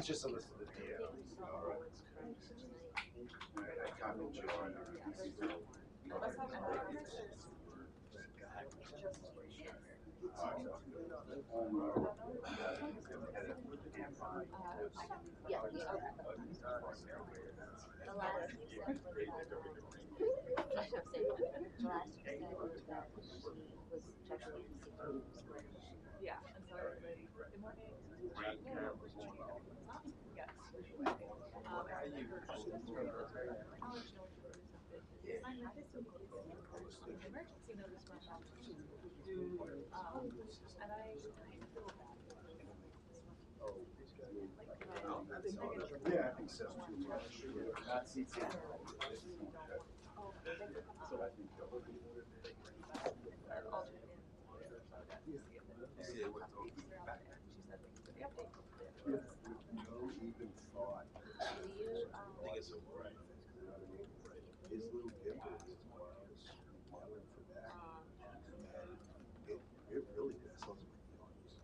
It's just a list of the data. All right. I got the joy. Yeah, I think so too. Not CT. So I think no even thought. His little gimble is yelling for that, and it really vessels with the audience.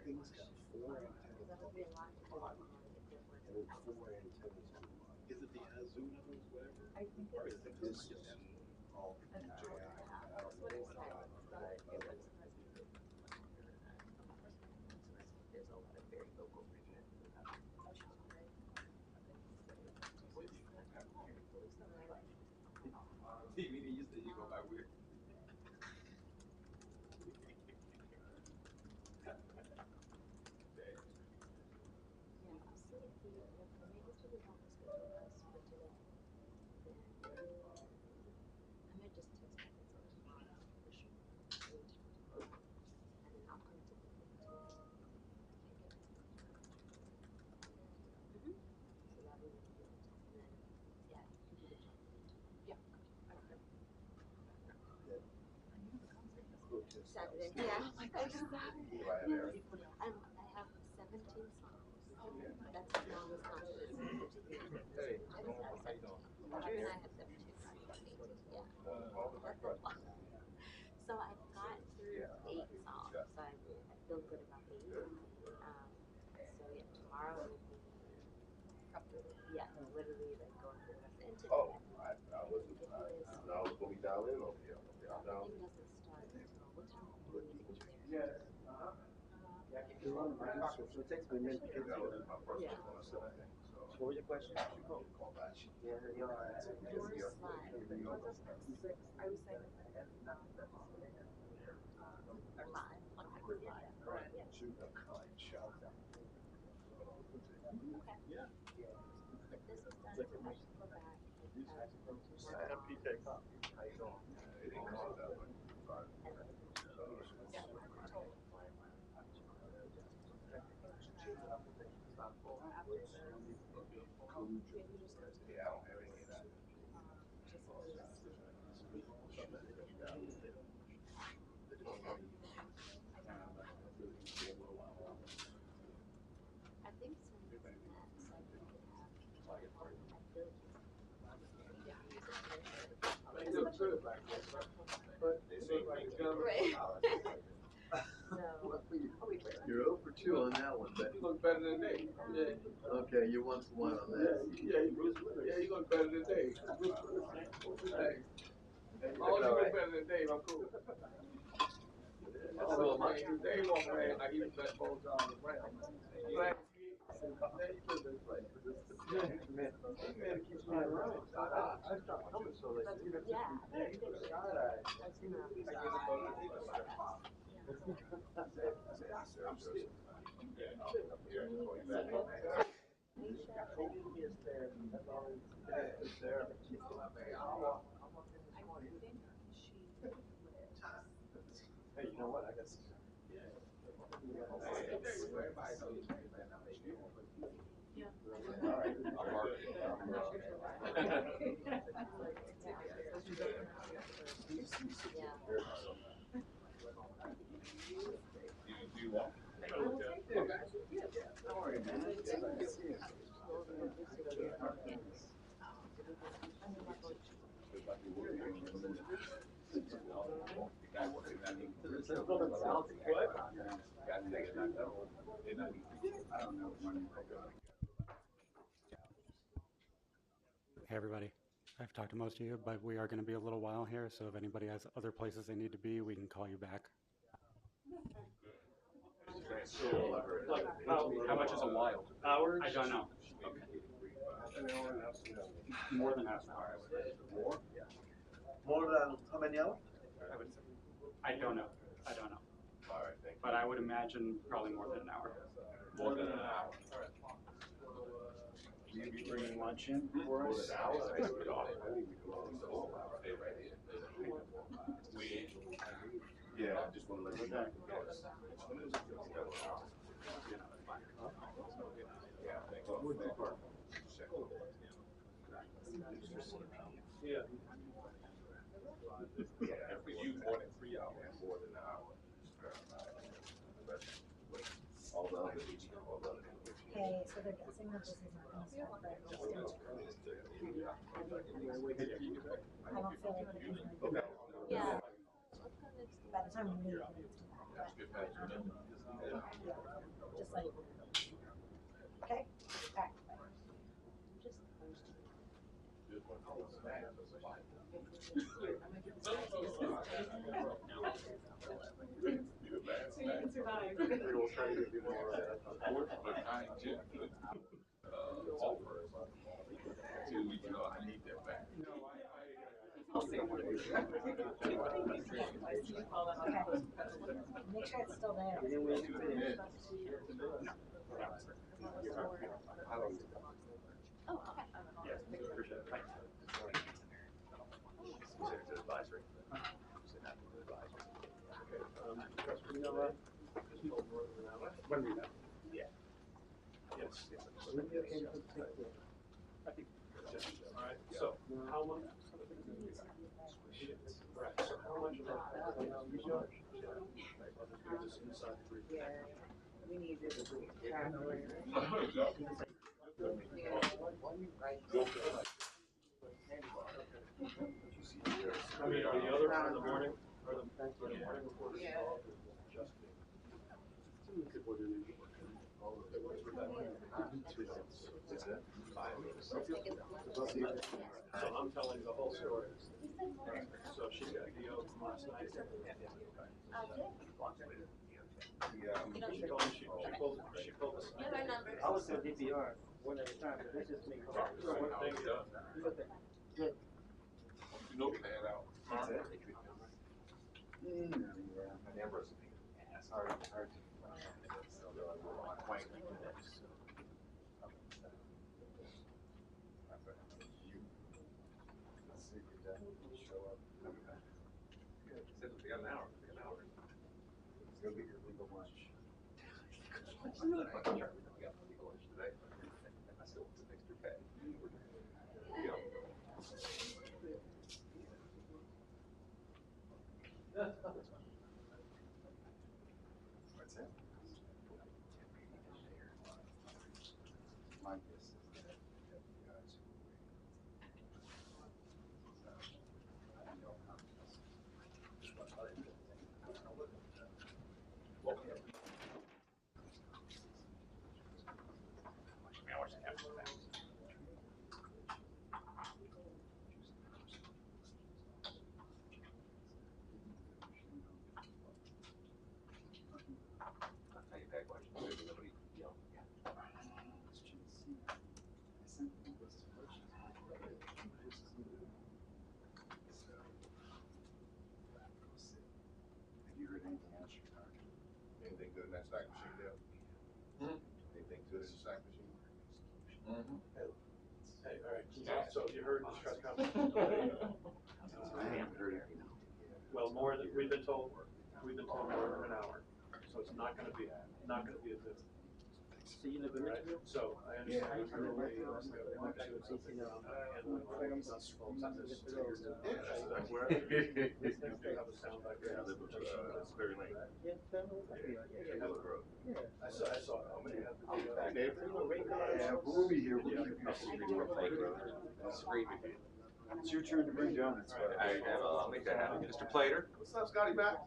Thing's got 4 antennas on it, and then 4 antennas to the bottom. Is it the Azoo numbers, whatever? I think this is all DJI. I don't know what I got. You said you go by weird. Saturday, yeah. I have 17 songs. That's as long as concert is. Hey, how you doing? And I have 17 songs. Yeah. That's a lot. So I've got through 8 songs. So I feel good about 8. So yeah, tomorrow will be literally like going through the rest of it. Oh, I was going to be down in over here. I'm down. It doesn't start until what time are we meeting there? Yes. You're on my pocket, so it takes me a minute to get to it. My first one, I said, I think. So, What was your question? call back. Yeah, you're all right. Your slide. I was saying. Shoot a kind shot. Yeah. But this is done, so I should go back and I have PK copy. How you doing? It didn't come out that way. Yeah, I don't have any of that. I think some of that You're 0 for 2 on that one, but You look better than Dave. Yeah. okay, you want some one on that. Yeah, you look better than Dave. Hey. As long as you look better than Dave, I'm cool. Dave walked around like he was that whole time around. Black man, you put this place. Man, keeps me around. I stopped coming so late. Yeah, you put a side eye. Hey, you know what? I got some. Do you want? How are you, man? Good to see you. Hey everybody, I've talked to most of you, but we are going to be a little while here, so if anybody has other places they need to be, we can call you back. How much is a while? Hours? I don't know. Okay. More than half an hour. More than how many hours? I don't know. I don't know. All right, thank you. But I would imagine probably more than an hour. More than an hour. Will you be bringing lunch in More for than us? an hour? I think we could all, I think we could all stay right here. Yeah, I just want to let you know. Yeah, thank you. Yeah. Yeah, if we use more than 3 hours, more than an hour. But all the other, Okay, so they're guessing that this is not gonna start, but I don't feel like we can really do it. Yeah. By the time we leave, it's that's good, thank you. yeah, just like, okay, back. We will try to do more of that. Offers to, you know, I need that back. Okay, make sure it's still there. Oh, okay. Yes, appreciate it. Thanks. When we met. Yeah. Yes. I think. All right, so how much? Right, so how much of that you charge? Just inside the brief. We need this to I mean, are the others in the morning, or the morning before this call, just me? So I'm telling the whole story. So she got DO from last night. She told me she pulled us. You have our number. I was doing DPR one at a time, but this is me. One thing done. Good. You know, we had out. Go get your legal lunch. What's that? My guess is that the guys who I don't know how Have you heard anything else, Chicago? Anything good in that sack machine there? Anything good in the sack machine? Hey, all right, so you heard the stress conference? I haven't heard anything yet. Well, more than, we've been told more than an hour, so it's not gonna be a Zoom. So you live in Richmond? So I understand. And we have a sound back there. It's very late. Yeah, family. Yeah. I saw how many have the. Hey, neighbor. Yeah, we'll be here. We'll give you a secret. It's your turn to bring donuts. I'll make that happen. Mr. Plater? What's up, Scotty Mac?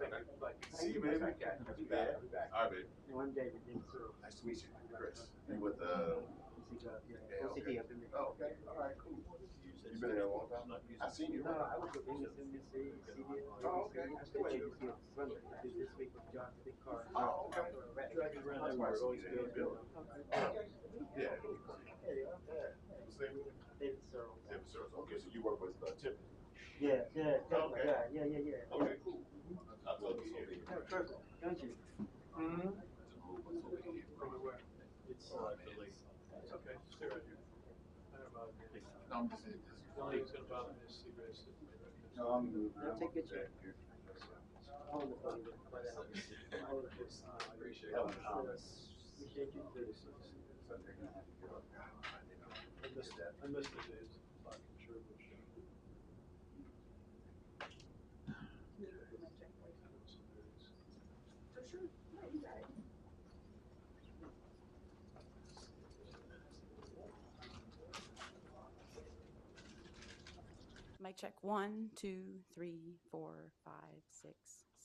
See you, baby. I'll be back. All right, baby. One day we did so. Nice to meet you, Chris. You with OCT up in there. Oh, okay. All right, cool. You been there a long time? I seen you. No, I was with MSNBC, CBS. Oh, okay. I still did this week with John Big Car. Oh, okay. Driving around everywhere, always good. Yeah. What's the name of it? David Searle. David Searle. Okay, so you work with Tiffany. Yeah. Okay. Yeah. Okay, cool. No, I'm just saying. The only thing that's gonna bother me is cigarettes. No, I'm moving. I'll take a check. Here. Hold it, hold it, hold it. Hold it, just, Appreciate Oh, it. appreciate your courtesy. So they're gonna have to give up. I missed that. I missed the days. Like, I'm sure we'll show. For sure. No, you got it. Mic check. 1, 2, 3, 4, 5, 6,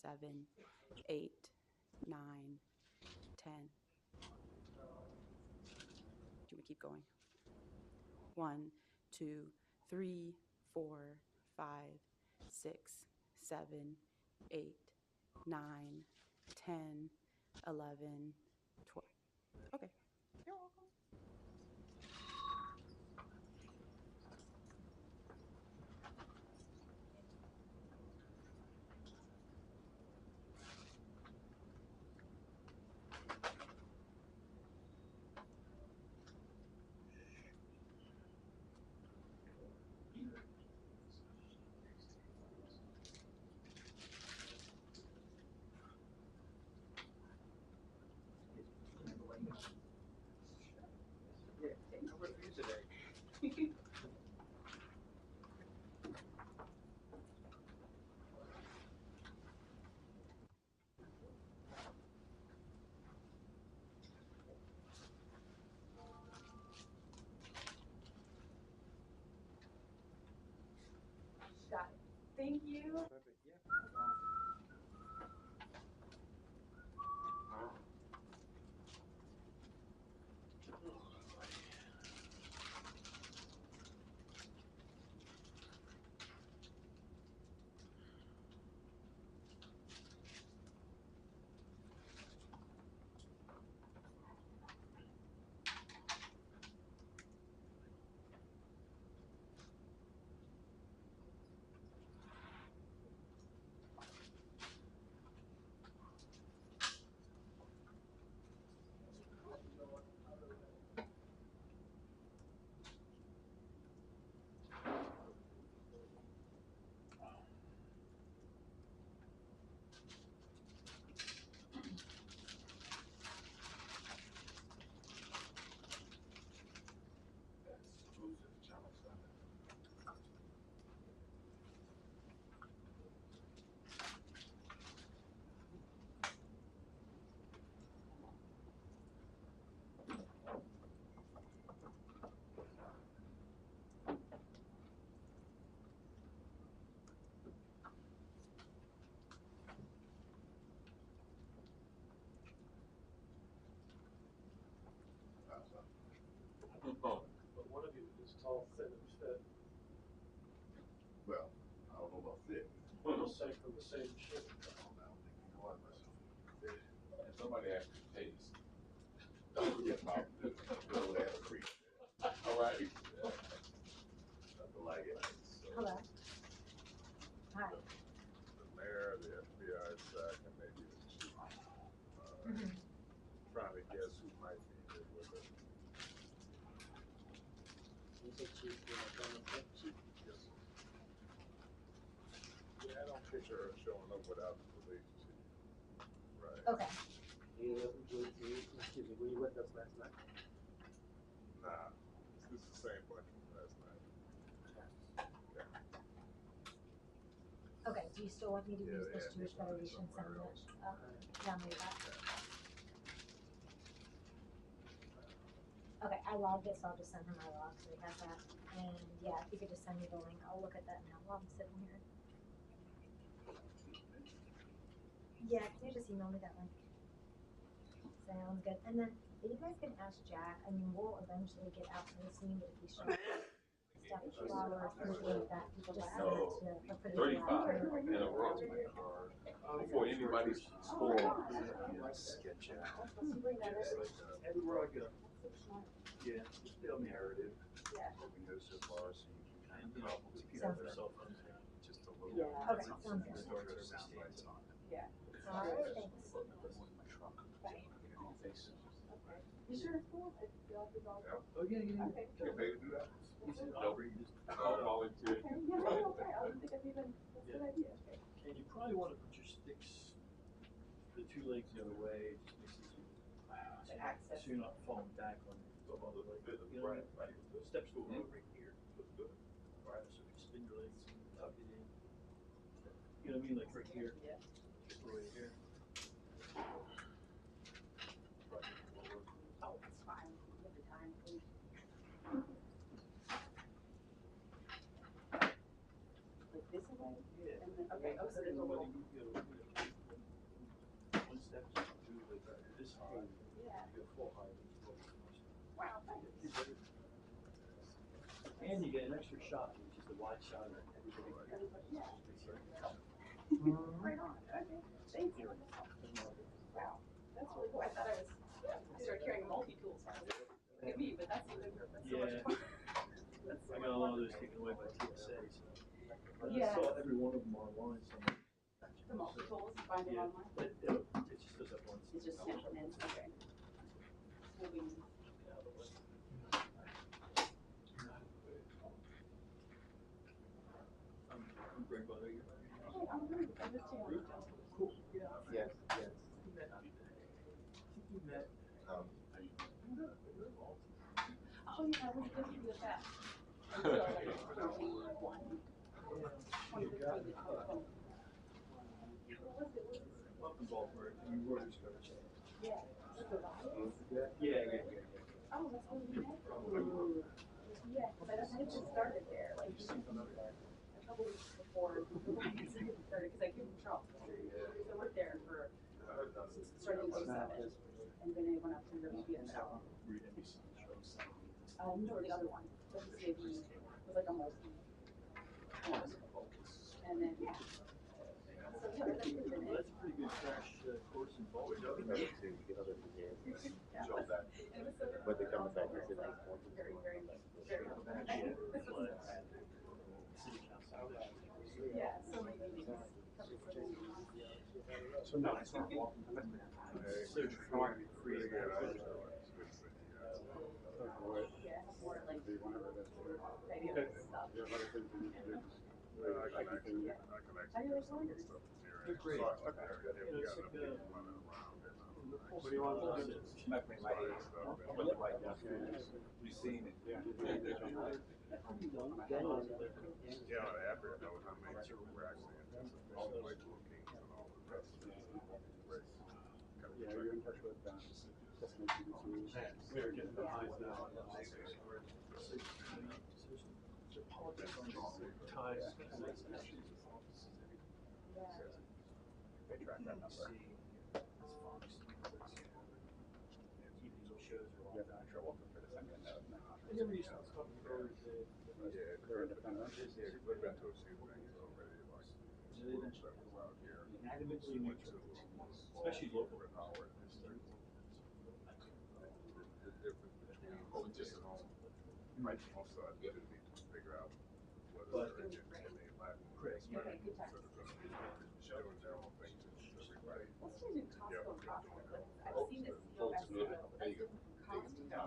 7, 8, 9, 10. Do we keep going? 1, 2, 3, 4, 5, 6, 7, 8, 9, 10, 11, 12. Okay. You're welcome. Yeah, hey, how about you today? Got it. Thank you. Perfect, yeah. But one of you is tall, thin, and fit. Well, I don't know about fit. We'll say from the same ship. I don't think you know what myself. And somebody actually taste. Don't forget about the old ass creek. All right. Nothing like it. Hello. Hi. The mayor, the FBI SAC, and maybe the chief. Trying to guess who might be there with us. You said chief, chief. Yes. Yeah, I don't picture her showing up without the police chief. Right. Okay. Excuse me, were you with us last night? Nah, this is the same bunch from last night. Okay. Do you still want me to Yeah, use this yeah, Jewish yeah, Federation somewhere sentiment? else. Download that. Okay, I logged it, so I'll just send him my log so he has that. And yeah, if you could just send me the link, I'll look at that now while I'm sitting here. Yeah, can you just email me that link? Sounds good. And then you guys can ask Jack. I mean, we'll eventually get out to the scene, but if he's showing stuff, flowers, things like that, you just send it to a pretty 35 in a row. Before anybody's score. Sketch out. Everywhere I go. Yeah, it's still narrative. What we know so far, so you can kind of cobble together just a little. Yeah. Okay, sounds good. Start to sound bites on it. Yeah. All right, thanks. I'm in my truck. Right. Get in face. You sure it's cool? I feel like it's all. Oh, yeah, yeah. Okay. Get paid to do that? He said, Nope. All volunteer. Okay, yeah, no, okay, I don't think I've even, that's a good idea, okay. And you probably want to put your sticks, the two legs the other way, just makes it Access. so you're not falling back on the other leg. You know, Right. the steps go over right here. Right, so if you spin your legs and tuck it in. You know what I mean? Like right here. Yeah. Just right here. Oh, it's fine, give the time, please. Like this away? Yeah. And then, okay, oh, so there's a little. One step just do like this high. Yeah. You go full height. Wow, thanks. And you get an extra shot, which is the wide shot that everybody Yeah. gets. Right on, okay, thank you. Wow, that's really cool, I thought I started carrying multi-tools, so I was like, look at me, but that's even, that's so much Yeah. fun. That's so I got a lot of those taken away by TSA, so. I Yeah. saw every one of them online somewhere. The multi-tools, you find them Yeah, online? but it just does that once. It's just snap them in, okay. Moving. I'm Greg Butler. Hey, I'm Ruth, I live too. Cool. Yeah. Yes, yes. We met. I think we met. Oh, yeah, we did do that. Up in Baltimore, you were just going to change. Yeah. Yeah. Oh, that's when we met? Yeah, because I just started there, like, a couple weeks before the Lions started, because I came from Charleston. So I worked there for, starting in 07, and then I went up to the BSL. No, the other one, the CAB was like a multi. And then, yeah. So, yeah, that's been Well, it. that's a pretty good crash course in Baltimore. Yeah. And it was so good. But they come back and say Like, very, very, very. Yeah, so many meetings. So no, it's not walking. Search for free. Yeah, more like. Do you want to read that story? Maybe Okay. stuff. Do you have other things you need to do? I always wondered. They're great. Okay. You know, it's like What do you want to do? Smack me in my head. I'm gonna write down. You seen it? Yeah. Yeah, after that was amazing. We're actually all the way to the Kings and all the rest of the race. Yeah, you're in touch with we're getting behind now. the politics on time. They track that number. TV shows are Yeah, I'm sure we'll for the second note. I never used to talk to her. Yeah, They're independent. yeah, we've been to a few things already, like, stuff around here. Adamantly Went neutral, to, especially local. Howard District. The difference between, just at home, right from both sides, you just need to figure out whether they're in a Latin or Spanish, sort of, doing their own thing to everybody. Let's change it Costco and Costco. Like, I've seen it COSCO, but that's different from Costco, right?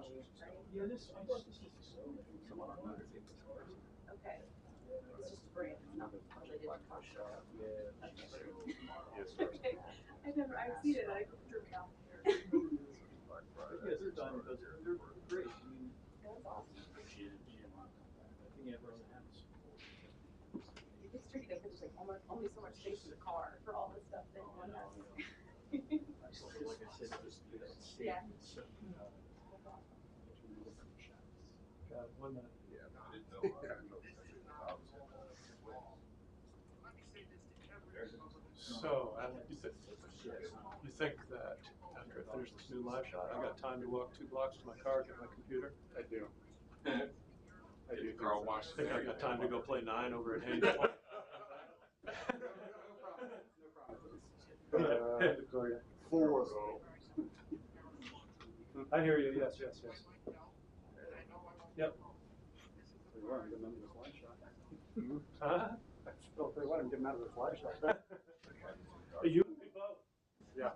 Yeah, this is someone on another thing. Okay. It's just a brand, it's not related to Costco. Yeah. Okay. I've seen it, I drew it out here. Yeah, they're diamond, but they're great. I mean, That's awesome. I think everyone has. It gets tricky though, because there's like only so much space in the car for all the stuff that one has. Like I said, just Yeah. God, one minute. Yeah, I didn't know, I didn't know. So, you think that after I finish this new live shot, I got time to walk 2 blocks to my car, get my computer? I do. I do. Carl Wash. I think I got time to go play 9 over at Haynes. Sorry. 4. I hear you, yes. Yep. We were getting into the slide shot. Huh? Still say what? I'm getting out of the slide shot. You and me both. Yeah.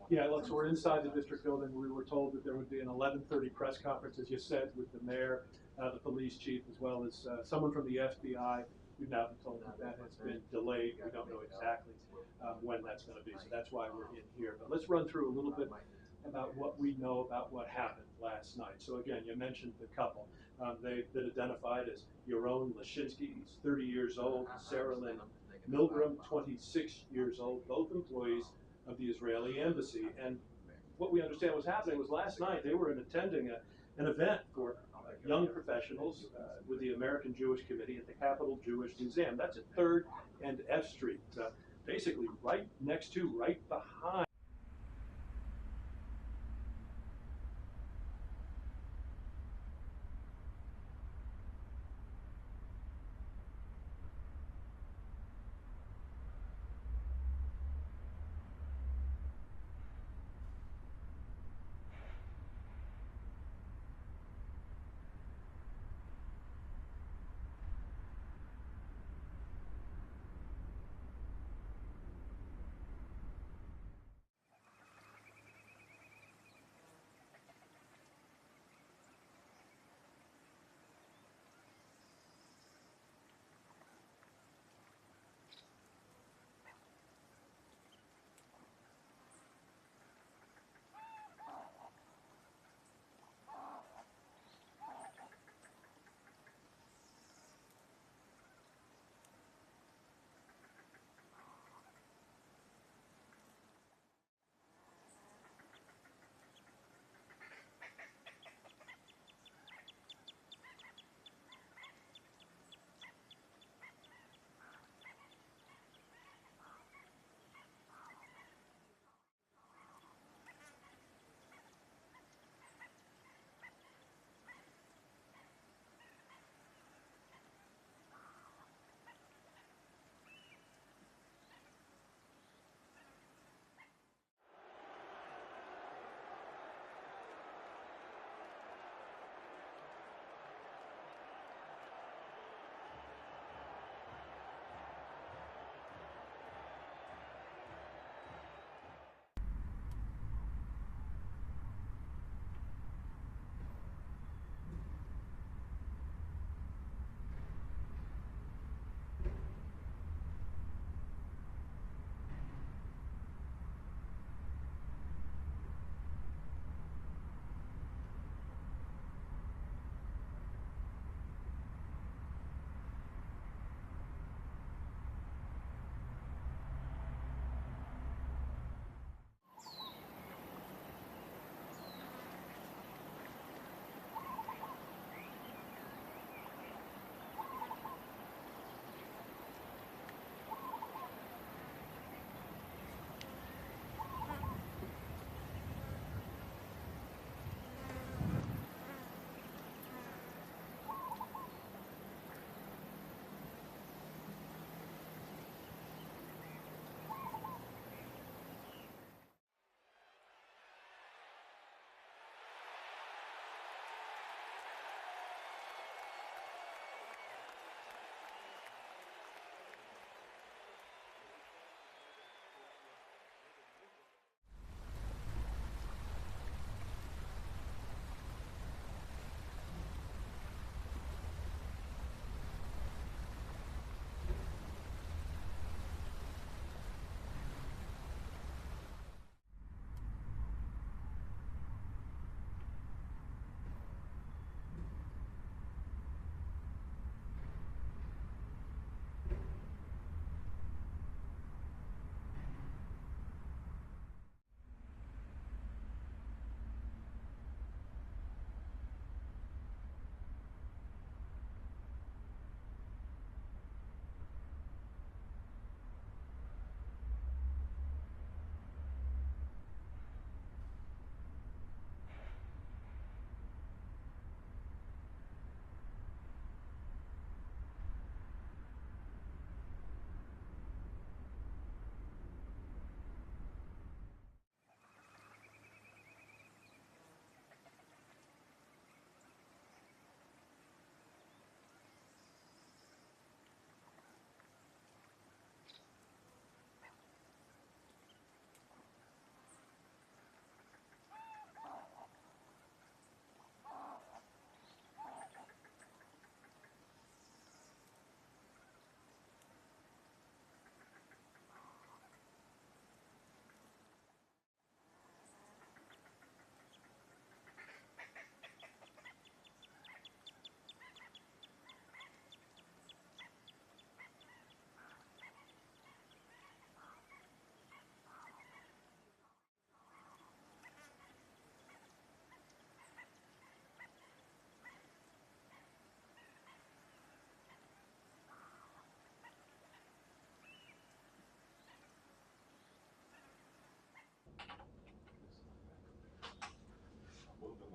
Yeah, look, so we're inside the district building. We were told that there would be an 11:30 press conference, as you said, with the mayor, the police chief, as well as someone from the FBI. We've now been told that that has been delayed. We don't know exactly when that's going to be, so that's why we're in here. But let's run through a little bit about what we know about what happened last night. So again, you mentioned the couple. They've been identified as Yaron Lashinsky, he's 30 years old, Sarah Lynn Milgram, 26 years old, both employees of the Israeli embassy. And what we understand was happening was last night they were attending an event for young professionals with the American Jewish Committee at the Capitol Jewish Museum. That's at 3rd and F Street, basically right next to, right behind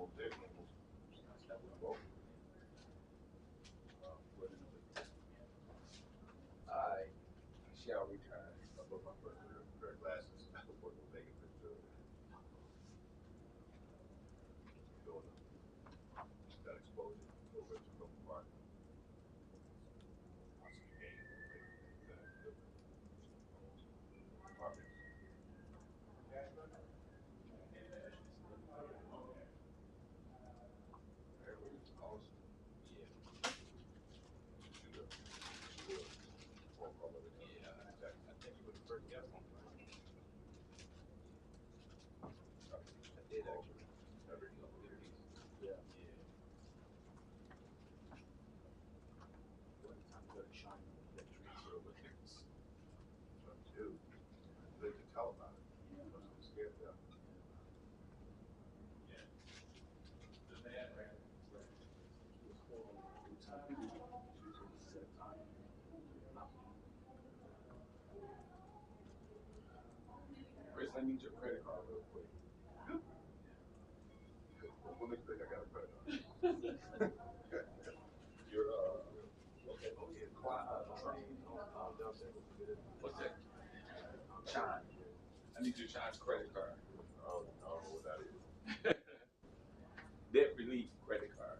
almost there. Well, I shall retire. I put my first pair of glasses. I was taking a picture of it. Got exposure over to the park. They can tell about it. I'm scared of them. Chris, I need your credit card real quick. When they think I got a credit card. Your okay, what's that? Chime. I need your Chime's credit card. Oh, I don't know what that is. Debt relief credit card.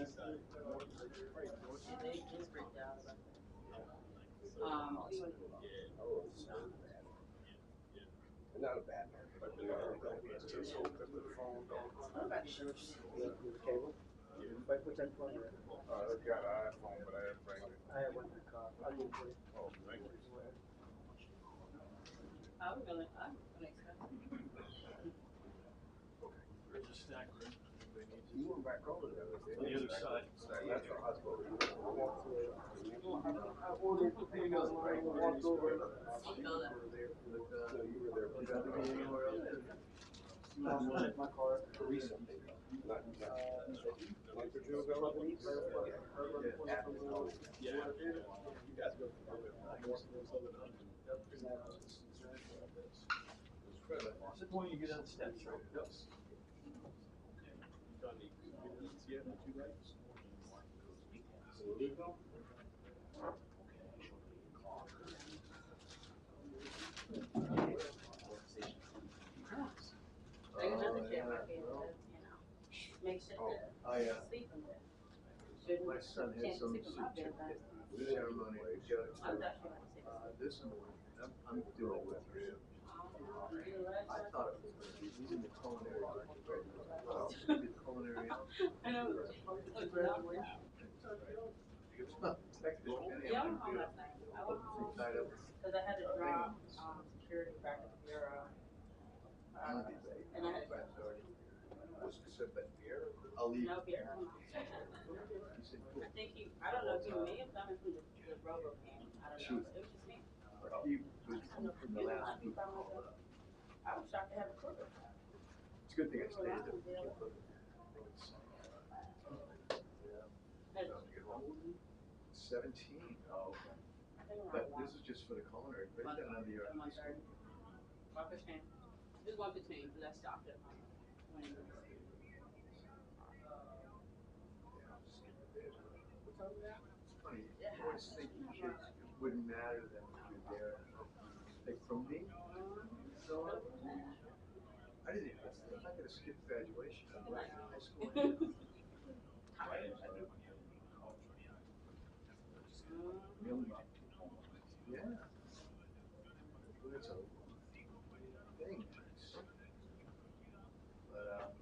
just freaked out about that. Not a bad man, but it's just so good with the phone. Cable? Which I'm playing. I got an iPhone, but I didn't bring it. I have one in the car. I'll give it to you. Oh, thank you. I'm gonna expect it. There's a snack room. You went back over there. On the other side. That's the hospital. I ordered potatoes and I walked over. So you were there. Would you rather be anywhere else? My car recently. Not a month or two ago? Yeah. You guys go through Is it the one you get on the steps, right? Yep. Like another camera, make sure sleep in there. My son had some certificate ceremony to go to. This morning, I'm doing with him. I thought it was going to be, he's in the culinary arts, right? It's going to be the culinary arts. I know. Graduation. It's not technical. Yeah, I went home last night. I went home because I had to drop security back at the bureau. And I had to I'll leave. no beer. I think I don't know if he may have done it through the robo game. I don't know. It was just me. He was from the last week. I was shocked to have a quarter. It's a good thing I stayed there. Hey, 17. But this is just for the culinary. Right down under your. 1:30. 1:15. Just 1:15 because I stopped at when. Funny, I always think the kids, it wouldn't matter to them if you're there. Like for me, so I didn't, I'm not gonna skip graduation. I'm going to high school. Yeah. Well, it's a thing. But,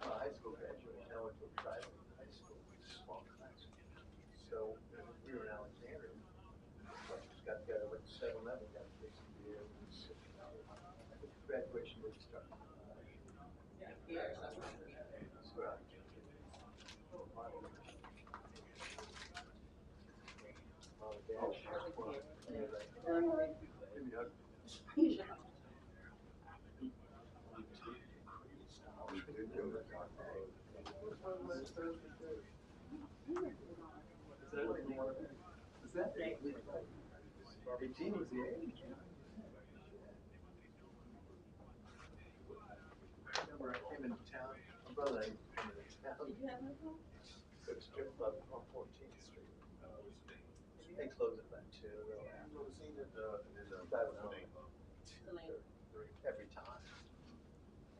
high school graduation, I went to a private high school, small class. So we were in Alexandria. Just got together with 7-Eleven, got to take some beer. I think graduation was starting. So, Is that 18 was the age? I remember I came into town, my brother and I came into town. Did you have my phone? Go to strip club on 14th Street. They close at about 2. Every time.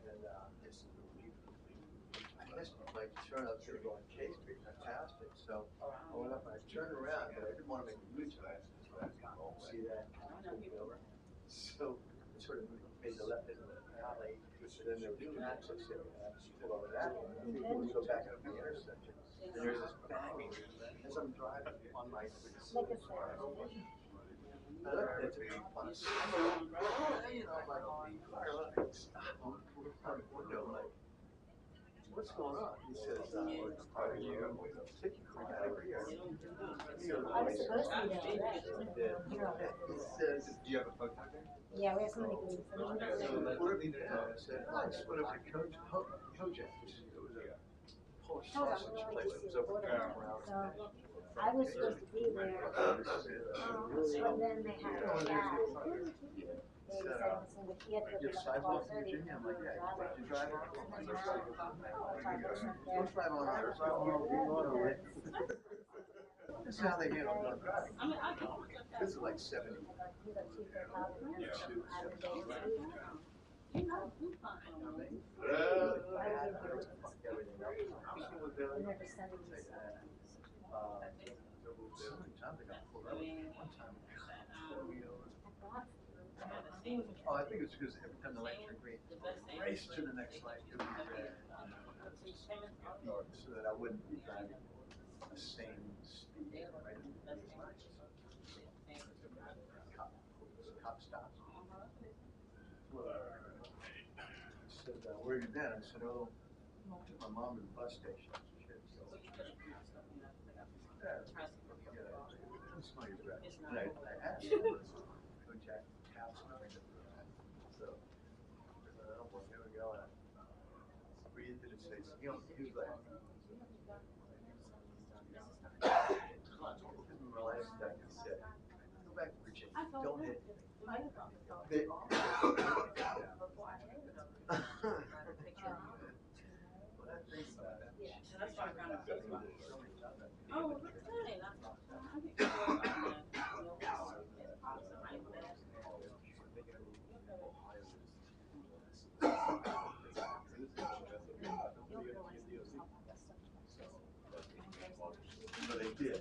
And I missed my turn. I was going to go on K Street. I passed it. So I went up and I turned around, but I didn't want to make a U-turn. See that? So I sort of made the left into the alley. So then there was an access area. I pulled over that one. And we go back up the intersection. And there's this banging as I'm driving on my. Like a sound. I looked at the cop on a side, you know, like, fire up, stop, I'm out the window, like, what's going on? He says, how are you? Take your car out of here. I was supposed to be there already. He says, do you have a phone time there? Yeah, we have somebody who needs So, what have you done? I said, I just went over to Kojak, which is, it was a Polish sausage place that was over there around. So I was supposed to be there, but then they had to chat. They decided that he had to Your go to sidewalk in 12:30. Virginia? I'm like, yeah, you drive on? I'm like, Don't don't drive on ours. This is how they handle drunk driving. This is like 70. He's like 2 for 1,000 and out of the day. Oh, I think it's because every time the lights are green, race to the next light to be red. So that I wouldn't be driving the same speed. Right? Cop stops. I said, where have you been? I said, oh, I took my mom to the bus station. She had to go. Smell your breath. And I asked him, go Jack Taps coming to the so, oh boy, here we go. And I breathed in his face. He was like, Elias Rodriguez said, go back to Virginia. Don't hit me. Oh, that's nice. I think it's more about But they did.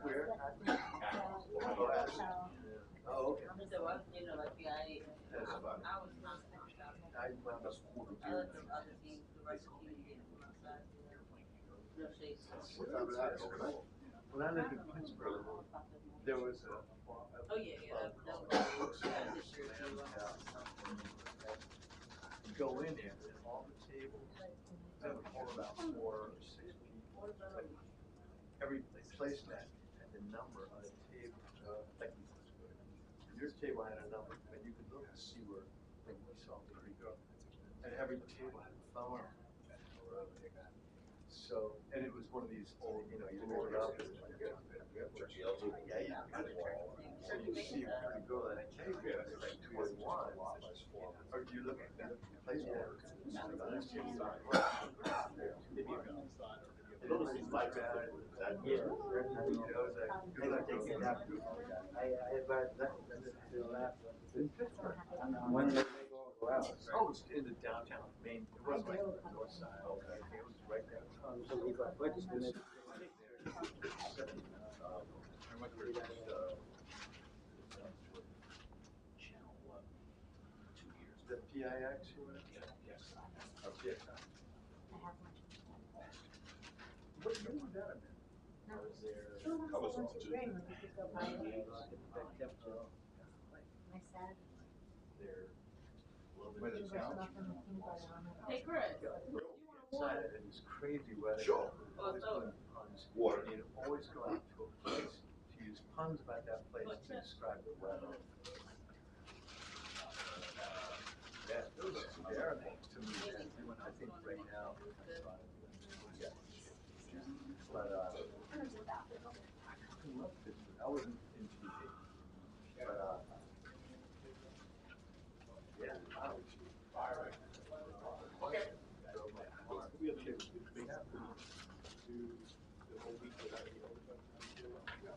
Where? Oh, okay. so I, you know, like I was not I wound up I let some other teams, the rest of the team get from outside. No shade. When I lived in Pittsburgh, there was a Oh yeah, yeah, that was this year too. you go in there and all the tables, they would hold about 4 or 6 people. Every placemat had the number on the table. Like your table had a number, and you could look to see where you saw where you go. And every table had a phone. So, and it was one of these old, you know, you roll it up. And, yeah. So you see a pretty girl at a table, it's like 2 or 1. Or you look at the placemat. It's like that. Yeah. You know, it's like, you're like taking that. I advise that. In Pittsburgh. When they go out. Oh, it's in the downtown Maine. It wasn't like the north side. Okay. It was right there. So we got legislative. The PIX or whatever? Yes. Okay. What year was that in? I was there. I was on too. Where the town? Hey, Chris. Inside it, and it's crazy weather. Sure. Always go to puns. Water. You'd always go out to a place to use puns about that place to describe the weather. Yeah, it was terrible to me. I think right now. Yeah. But I wasn't in TV. But yeah, I was. Okay.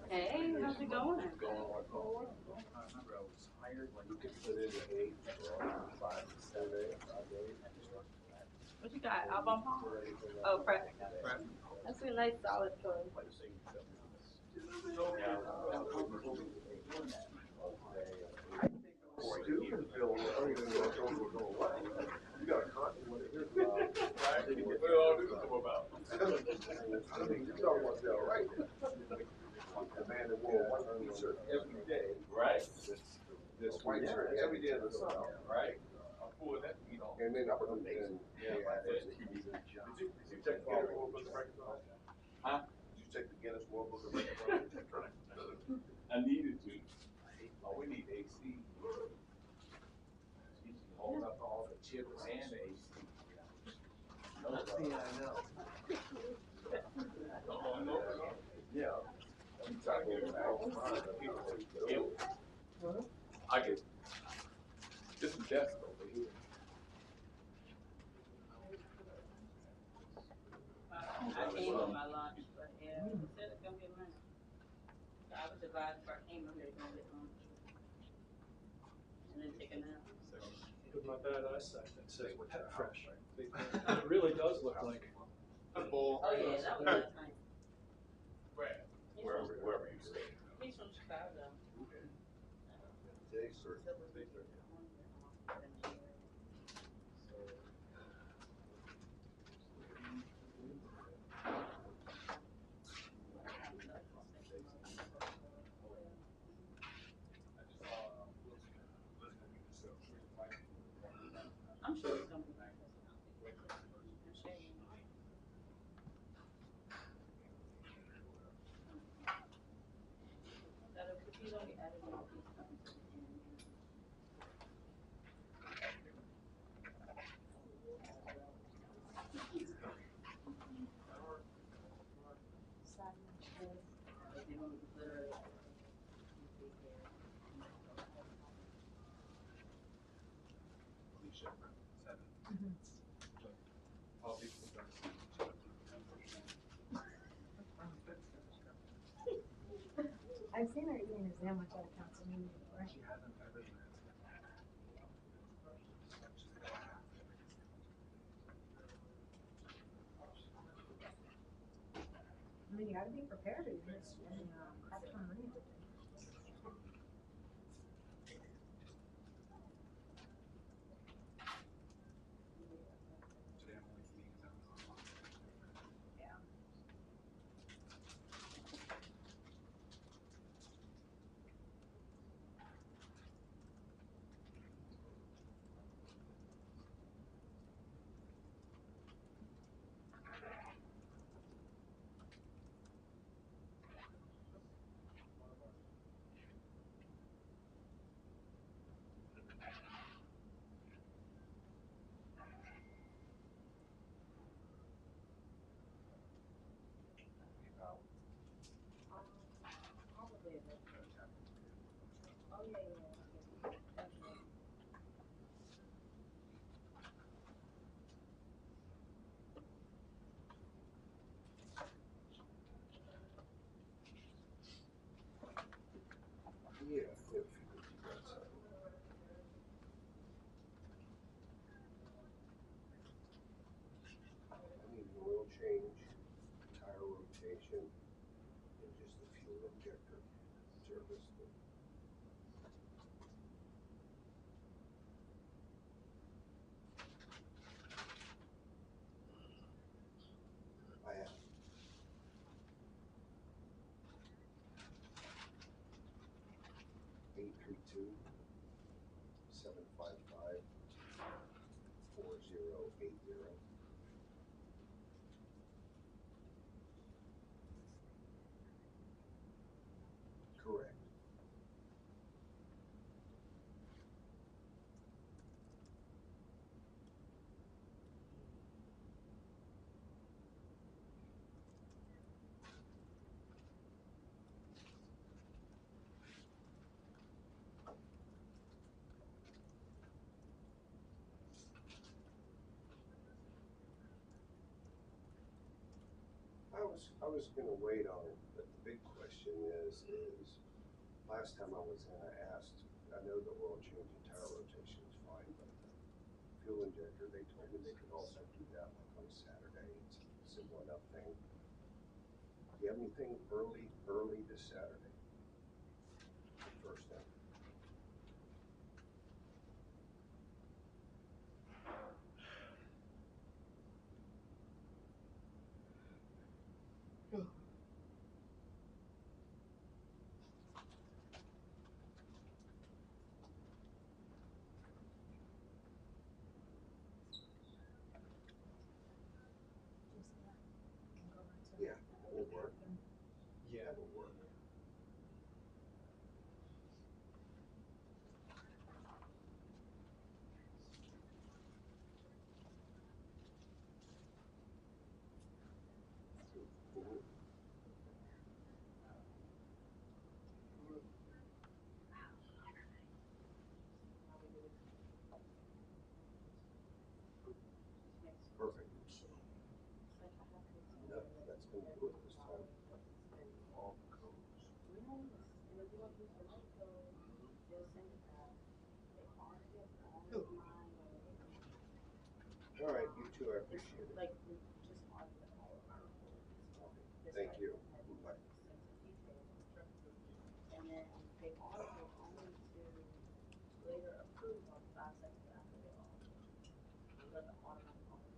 Hey, how's it going? I remember I was hired when you could put in 8 or 5 to 7 days. What you got? Album? Oh, prep. That's a nice solid choice. Steubenville, you got a continent. Right? What all this come about? I mean, you're talking about that right there. The man that wore a white t-shirt every day. Right? This white shirt every day of the summer. Right? I'm pulling that feet on. And then I was amazing. Yeah, Did you check the Guinness World Book of Records on? Huh? Did you check the Guinness World Book of Records on? I needed to. Oh, we need AC. She's holding up all the chips and the AC. Yeah, I know. Oh, no. Yeah. I'm trying to get it back. I get this is desk over here. vibe before I came, I'm gonna go get lunch. And then take a nap. With my bad eyesight, that says pet fresh. It really does look like. Oh yeah, that was last night. Brad, wherever you stay. He's from Chicago. Today's Thursday. I'm sure it's gonna be nice. He's only added all these things to the end. They want to literally. I've seen her eating a sandwich at a council meeting before. I mean, you gotta be prepared to have some money. Oh yeah, yeah. Yeah, if you could do that. I need an oil change, tire rotation, and just the fuel injector service. I have. 832-755-4080. Correct. I was gonna wait on it, but the big question is last time I was in, I asked, I know the oil change and tire rotation is fine, but the fuel injector, they told me they could also do that like on a Saturday. It's a simple enough thing. Do you have anything early this Saturday? First thing. Yeah, that will work. Yeah. That will work. All right, you too, I appreciate it. Like, we just audited all of our reports. Thank you. Bye. And then they audited only to later approve on 5 seconds after they audited. Let the automatic audit.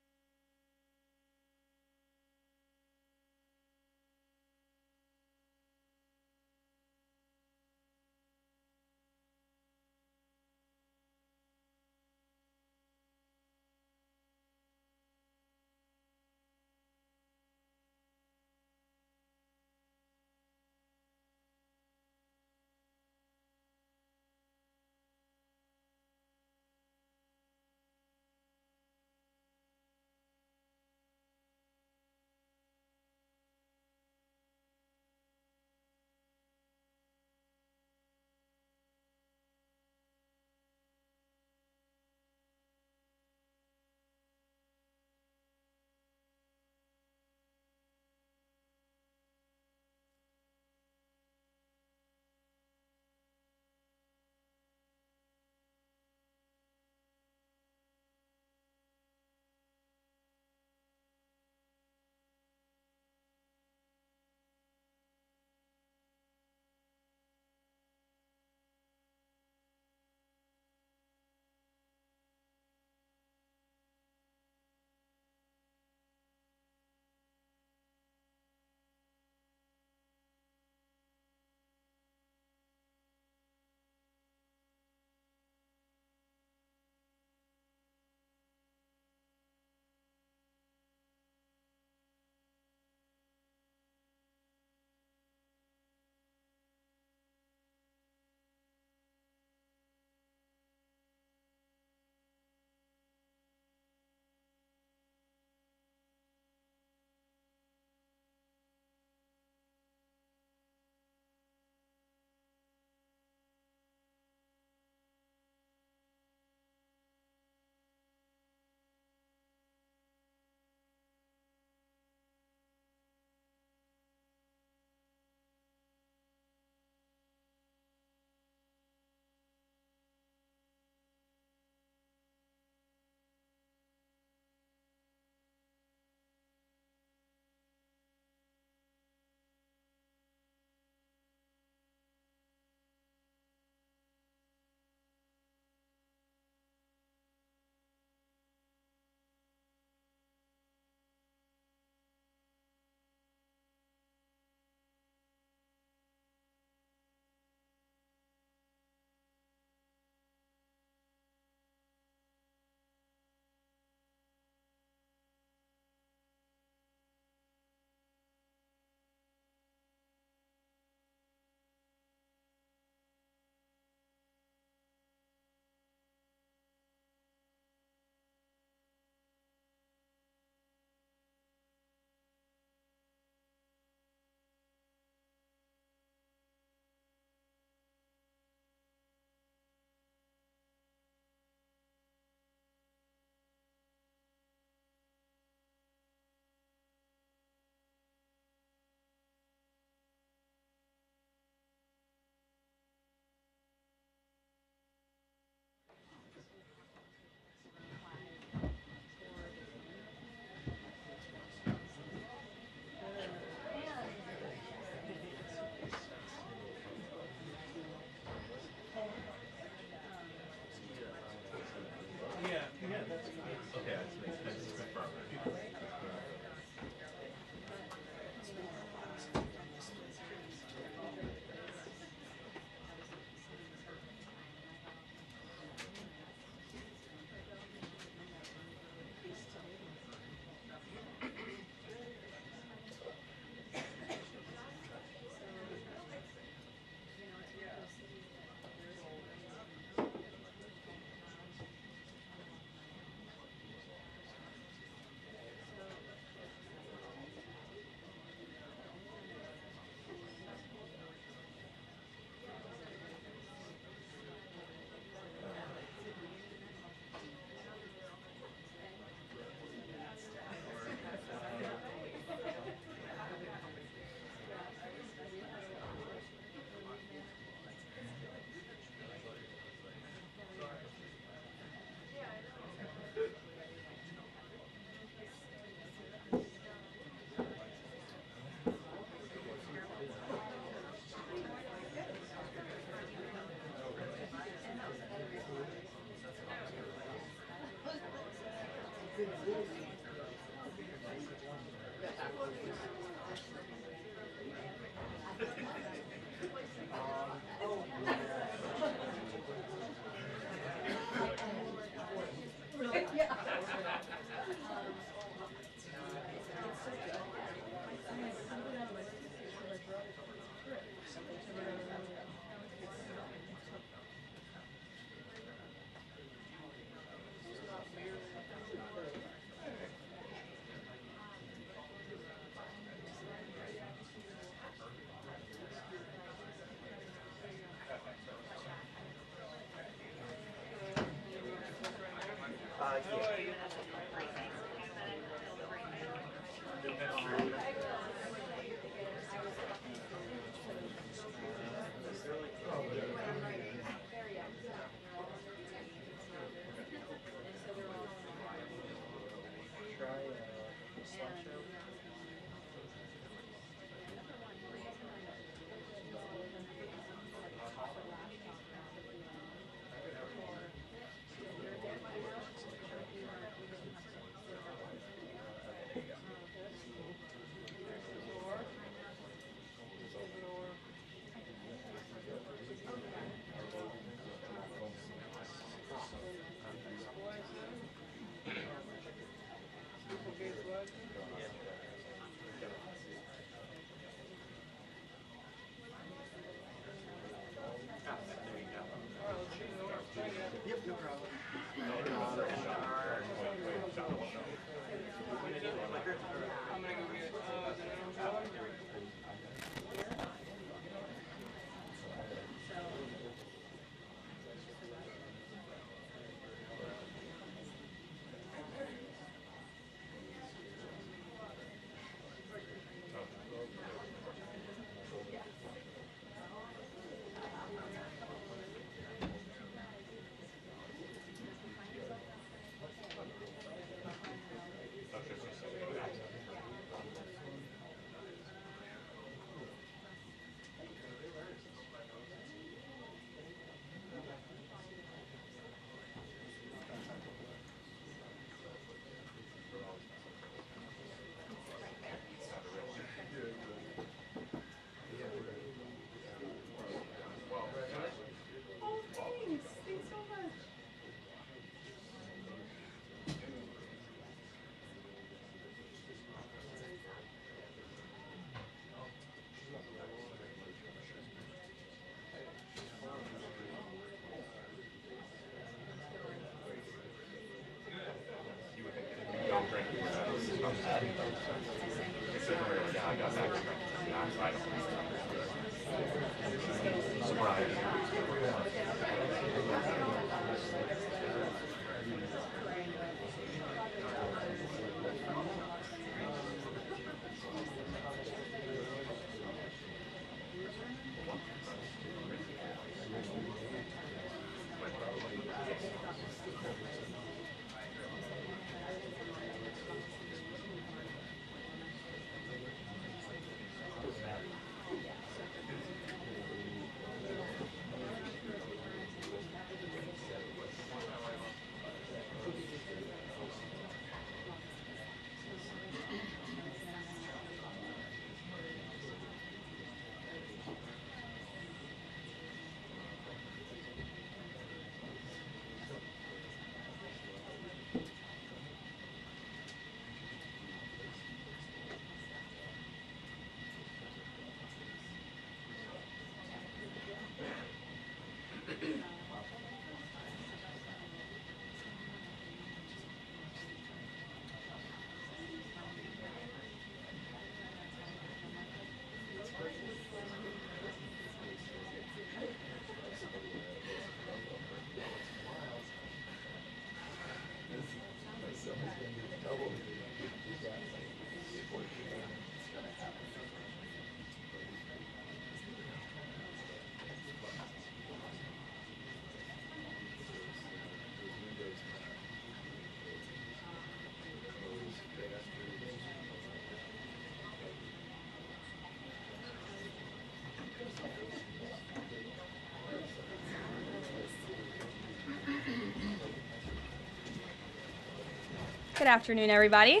Good afternoon, everybody.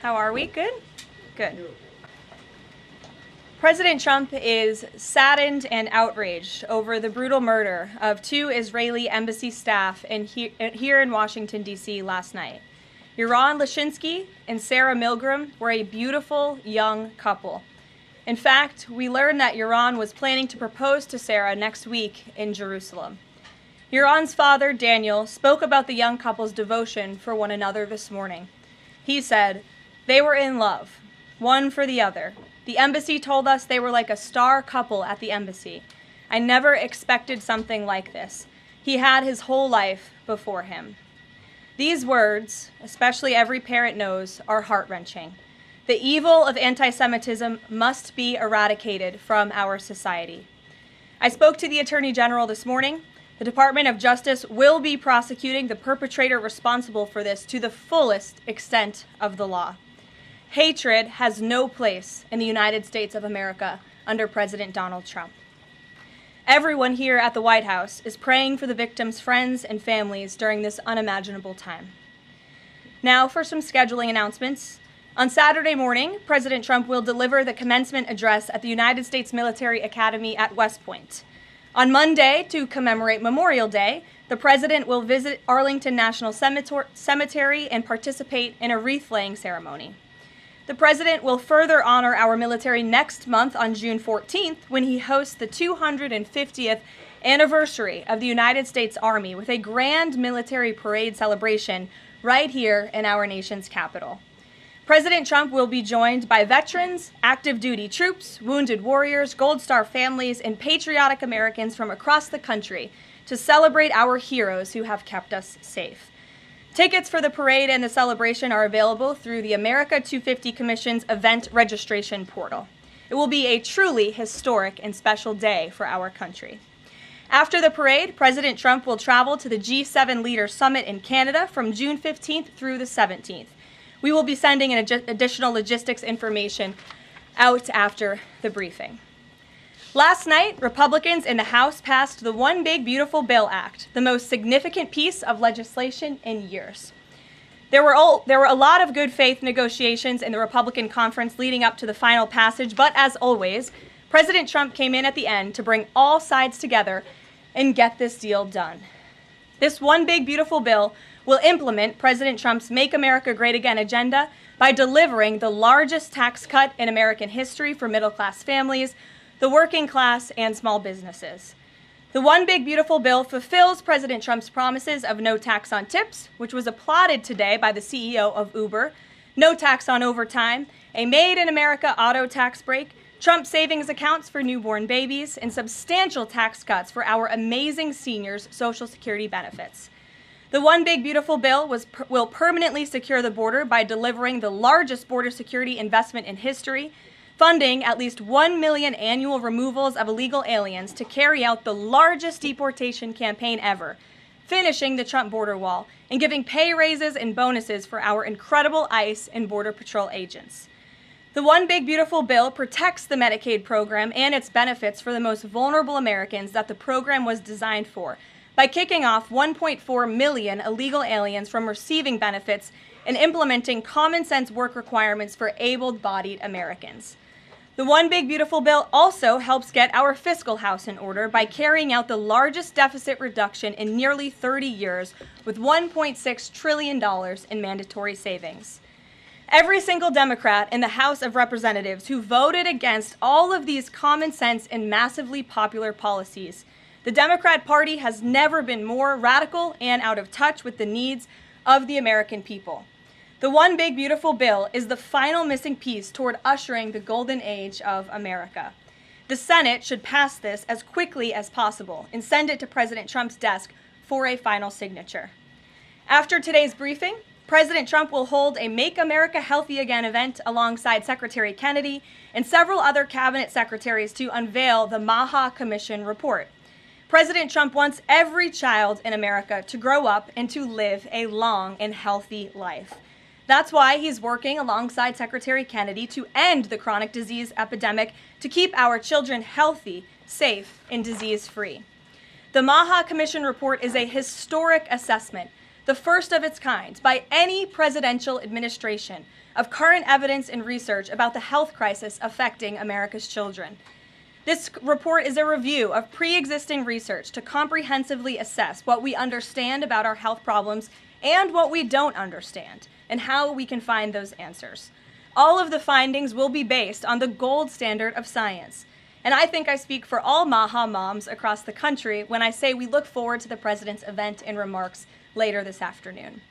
How are we? Good? Good. President Trump is saddened and outraged over the brutal murder of 2 Israeli embassy staff here in Washington, D.C. last night. Yaron Lashinsky and Sarah Milgram were a beautiful young couple. In fact, we learned that Yaron was planning to propose to Sarah next week in Jerusalem. Yaron's father, Daniel, spoke about the young couple's devotion for one another this morning. He said, "They were in love, one for the other. The embassy told us they were like a star couple at the embassy. I never expected something like this. He had his whole life before him." These words, especially every parent knows, are heart-wrenching. The evil of anti-Semitism must be eradicated from our society. I spoke to the Attorney General this morning. The Department of Justice will be prosecuting the perpetrator responsible for this to the fullest extent of the law. Hatred has no place in the United States of America under President Donald Trump. Everyone here at the White House is praying for the victims' friends and families during this unimaginable time. Now for some scheduling announcements. On Saturday morning, President Trump will deliver the commencement address at the United States Military Academy at West Point. On Monday, to commemorate Memorial Day, the President will visit Arlington National Cemetery and participate in a wreath-laying ceremony. The President will further honor our military next month on June 14th when he hosts the 250th anniversary of the United States Army with a grand military parade celebration right here in our nation's capital. President Trump will be joined by veterans, active duty troops, wounded warriors, Gold Star families, and patriotic Americans from across the country to celebrate our heroes who have kept us safe. Tickets for the parade and the celebration are available through the America 250 Commission's event registration portal. It will be a truly historic and special day for our country. After the parade, President Trump will travel to the G7 Leaders Summit in Canada from June 15th through the 17th. We will be sending an additional logistics information out after the briefing. Last night, Republicans in the House passed the One Big Beautiful Bill Act, the most significant piece of legislation in years. There were a lot of good faith negotiations in the Republican conference leading up to the final passage, but as always, President Trump came in at the end to bring all sides together and get this deal done. This One Big Beautiful Bill will implement President Trump's Make America Great Again agenda by delivering the largest tax cut in American history for middle-class families, the working class, and small businesses. The One Big Beautiful Bill fulfills President Trump's promises of no tax on tips, which was applauded today by the CEO of Uber, no tax on overtime, a Made in America auto tax break, Trump savings accounts for newborn babies, and substantial tax cuts for our amazing seniors' Social Security benefits. The One Big Beautiful Bill will permanently secure the border by delivering the largest border security investment in history, funding at least 1 million annual removals of illegal aliens to carry out the largest deportation campaign ever, finishing the Trump border wall, and giving pay raises and bonuses for our incredible ICE and Border Patrol agents. The One Big Beautiful Bill protects the Medicaid program and its benefits for the most vulnerable Americans that the program was designed for, by kicking off 1.4 million illegal aliens from receiving benefits and implementing common sense work requirements for able-bodied Americans. The One Big Beautiful Bill also helps get our fiscal house in order by carrying out the largest deficit reduction in nearly 30 years with $1.6 trillion in mandatory savings. Every single Democrat in the House of Representatives who voted against all of these common sense and massively popular policies. The Democrat Party has never been more radical and out of touch with the needs of the American people. The One Big Beautiful Bill is the final missing piece toward ushering the golden age of America. The Senate should pass this as quickly as possible and send it to President Trump's desk for a final signature. After today's briefing, President Trump will hold a Make America Healthy Again event alongside Secretary Kennedy and several other cabinet secretaries to unveil the Maha Commission report. President Trump wants every child in America to grow up and to live a long and healthy life. That's why he's working alongside Secretary Kennedy to end the chronic disease epidemic to keep our children healthy, safe, and disease-free. The Maha Commission report is a historic assessment the first of its kind by any presidential administration, of current evidence and research about the health crisis affecting America's children. This report is a review of pre-existing research to comprehensively assess what we understand about our health problems and what we don't understand, and how we can find those answers. All of the findings will be based on the gold standard of science. And I think I speak for all MAHA moms across the country when I say we look forward to the president's event and remarks later this afternoon.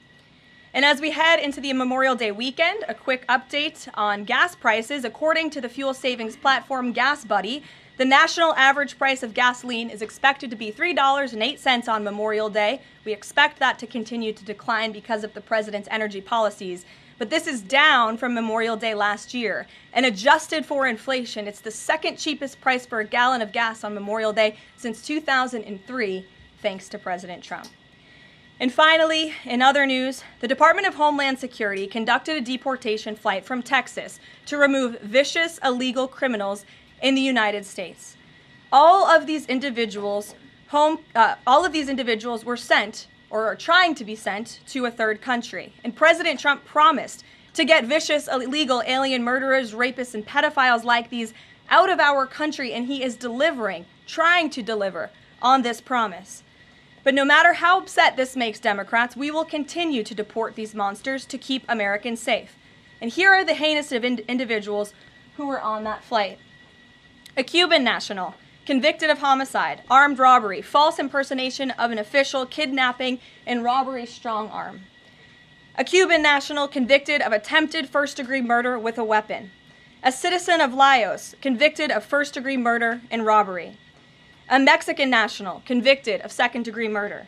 And as we head into the Memorial Day weekend, a quick update on gas prices. According to the fuel savings platform Gas Buddy, the national average price of gasoline is expected to be $3.08 on Memorial Day. We expect that to continue to decline because of the president's energy policies. But this is down from Memorial Day last year. And adjusted for inflation, it's the second cheapest price for a gallon of gas on Memorial Day since 2003, thanks to President Trump. And finally, in other news, the Department of Homeland Security conducted a deportation flight from Texas to remove vicious illegal criminals in the United States. All of these individuals were sent, or are trying to be sent, to a third country. And President Trump promised to get vicious illegal alien murderers, rapists, and pedophiles like these out of our country, and he is trying to deliver on this promise. But no matter how upset this makes Democrats, we will continue to deport these monsters to keep Americans safe. And here are the heinous individuals who were on that flight. A Cuban national, convicted of homicide, armed robbery, false impersonation of an official, kidnapping, and robbery strong-arm. A Cuban national convicted of attempted first-degree murder with a weapon. A citizen of Laos convicted of first-degree murder and robbery. A Mexican national convicted of second-degree murder.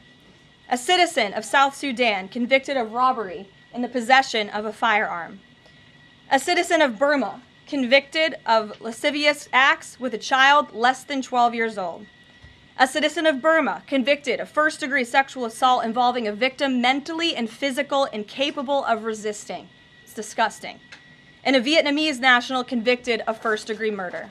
A citizen of South Sudan convicted of robbery and the possession of a firearm. A citizen of Burma convicted of lascivious acts with a child less than 12 years old. A citizen of Burma convicted of first-degree sexual assault involving a victim mentally and physically incapable of resisting. It's disgusting. And a Vietnamese national convicted of first-degree murder.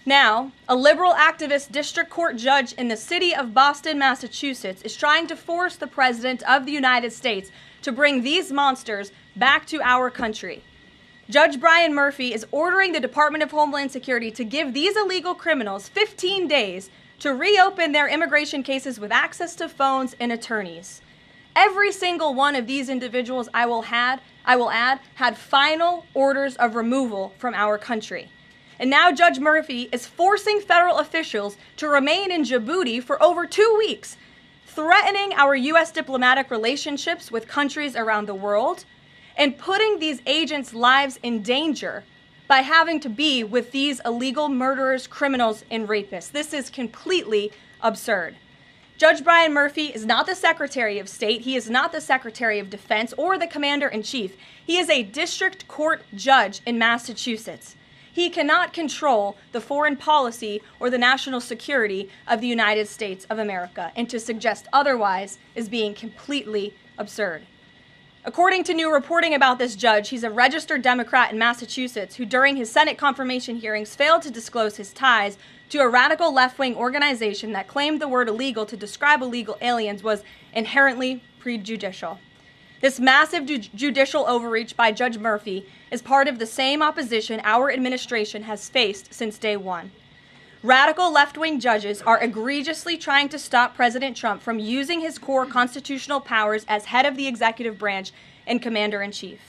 Now, a liberal activist district court judge in the city of Boston, Massachusetts, is trying to force the President of the United States to bring these monsters back to our country. Judge Brian Murphy is ordering the Department of Homeland Security to give these illegal criminals 15 days to reopen their immigration cases with access to phones and attorneys. Every single one of these individuals, I will add, had final orders of removal from our country. And now Judge Murphy is forcing federal officials to remain in Djibouti for over 2 weeks, threatening our U.S. diplomatic relationships with countries around the world, and putting these agents' lives in danger by having to be with these illegal murderers, criminals, and rapists. This is completely absurd. Judge Brian Murphy is not the Secretary of State. He is not the Secretary of Defense or the Commander-in-Chief. He is a district court judge in Massachusetts. He cannot control the foreign policy or the national security of the United States of America, and to suggest otherwise is being completely absurd. According to new reporting about this judge, he's a registered Democrat in Massachusetts who during his Senate confirmation hearings failed to disclose his ties to a radical left-wing organization that claimed the word illegal to describe illegal aliens was inherently prejudicial. This massive judicial overreach by Judge Murphy is part of the same opposition our administration has faced since day one. Radical left-wing judges are egregiously trying to stop President Trump from using his core constitutional powers as head of the executive branch and commander-in-chief.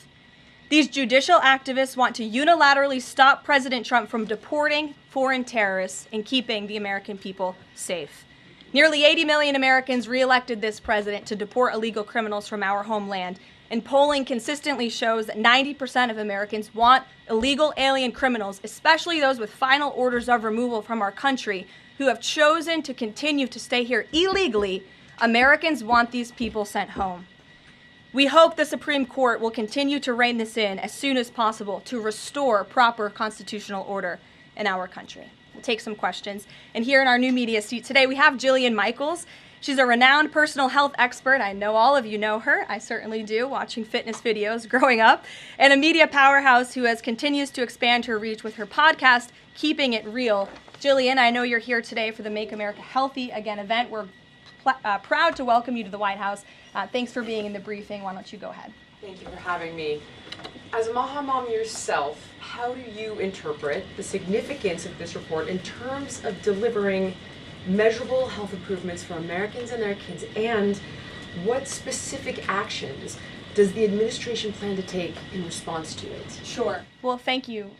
These judicial activists want to unilaterally stop President Trump from deporting foreign terrorists and keeping the American people safe. Nearly 80 million Americans re-elected this president to deport illegal criminals from our homeland, and polling consistently shows that 90% of Americans want illegal alien criminals, especially those with final orders of removal from our country, who have chosen to continue to stay here illegally. Americans want these people sent home. We hope the Supreme Court will continue to rein this in as soon as possible to restore proper constitutional order in our country. We'll take some questions. And here in our new media seat today, we have Jillian Michaels. She's a renowned personal health expert. I know all of you know her. I certainly do, watching fitness videos growing up. And a media powerhouse who continues to expand her reach with her podcast, Keeping It Real. Jillian, I know you're here today for the Make America Healthy Again event. We're proud to welcome you to the White House. Thanks for being in the briefing. Why don't you go ahead? Thank you for having me. As a Maha mom yourself, how do you interpret the significance of this report in terms of delivering measurable health improvements for Americans and their kids, and what specific actions does the administration plan to take in response to it? Sure. Well, thank you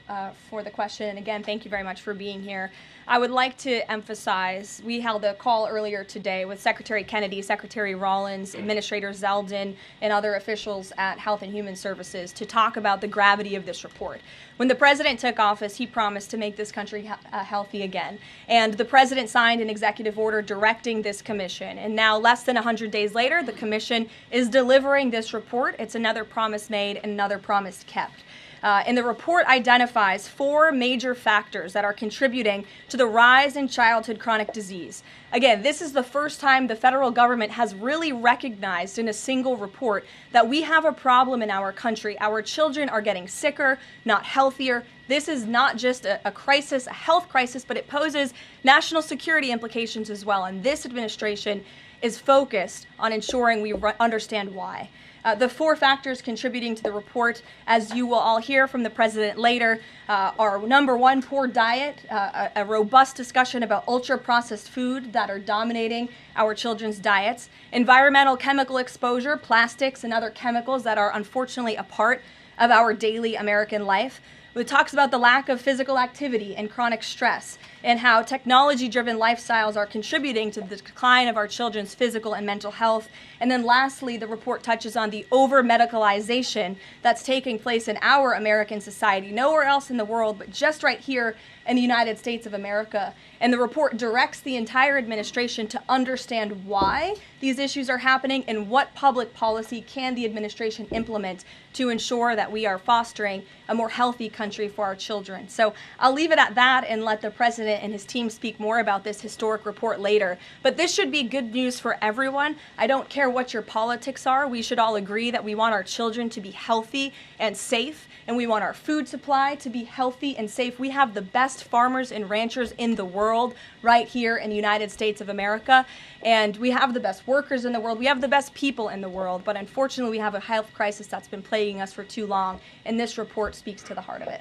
for the question. And again, thank you very much for being here. I would like to emphasize, we held a call earlier today with Secretary Kennedy, Secretary Rollins, Administrator Zeldin, and other officials at Health and Human Services to talk about the gravity of this report. When the president took office, he promised to make this country healthy again. And the president signed an executive order directing this commission. And now, less than 100 days later, the commission is delivering this report. It's another promise made and another promise kept. And the report identifies 4 major factors that are contributing to the rise in childhood chronic disease. Again, this is the first time the federal government has really recognized in a single report that we have a problem in our country. Our children are getting sicker, not healthier. This is not just a crisis, a health crisis, but it poses national security implications as well. And this administration is focused on ensuring we understand why. The 4 factors contributing to the report, as you will all hear from the president later, are number 1, poor diet, a robust discussion about ultra-processed food that are dominating our children's diets, environmental chemical exposure, plastics and other chemicals that are unfortunately a part of our daily American life. It talks about the lack of physical activity and chronic stress, and how technology-driven lifestyles are contributing to the decline of our children's physical and mental health. And then lastly, the report touches on the over-medicalization that's taking place in our American society, nowhere else in the world, but just right here in the United States of America. And the report directs the entire administration to understand why these issues are happening and what public policy can the administration implement to ensure that we are fostering a more healthy country for our children. So I'll leave it at that and let the president and his team speak more about this historic report later. But this should be good news for everyone. I don't care what your politics are. We should all agree that we want our children to be healthy and safe, and we want our food supply to be healthy and safe. We have the best farmers and ranchers in the world right here in the United States of America, and we have the best workers in the world. We have the best people in the world, but unfortunately we have a health crisis that's been plaguing us for too long, and this report speaks to the heart of it.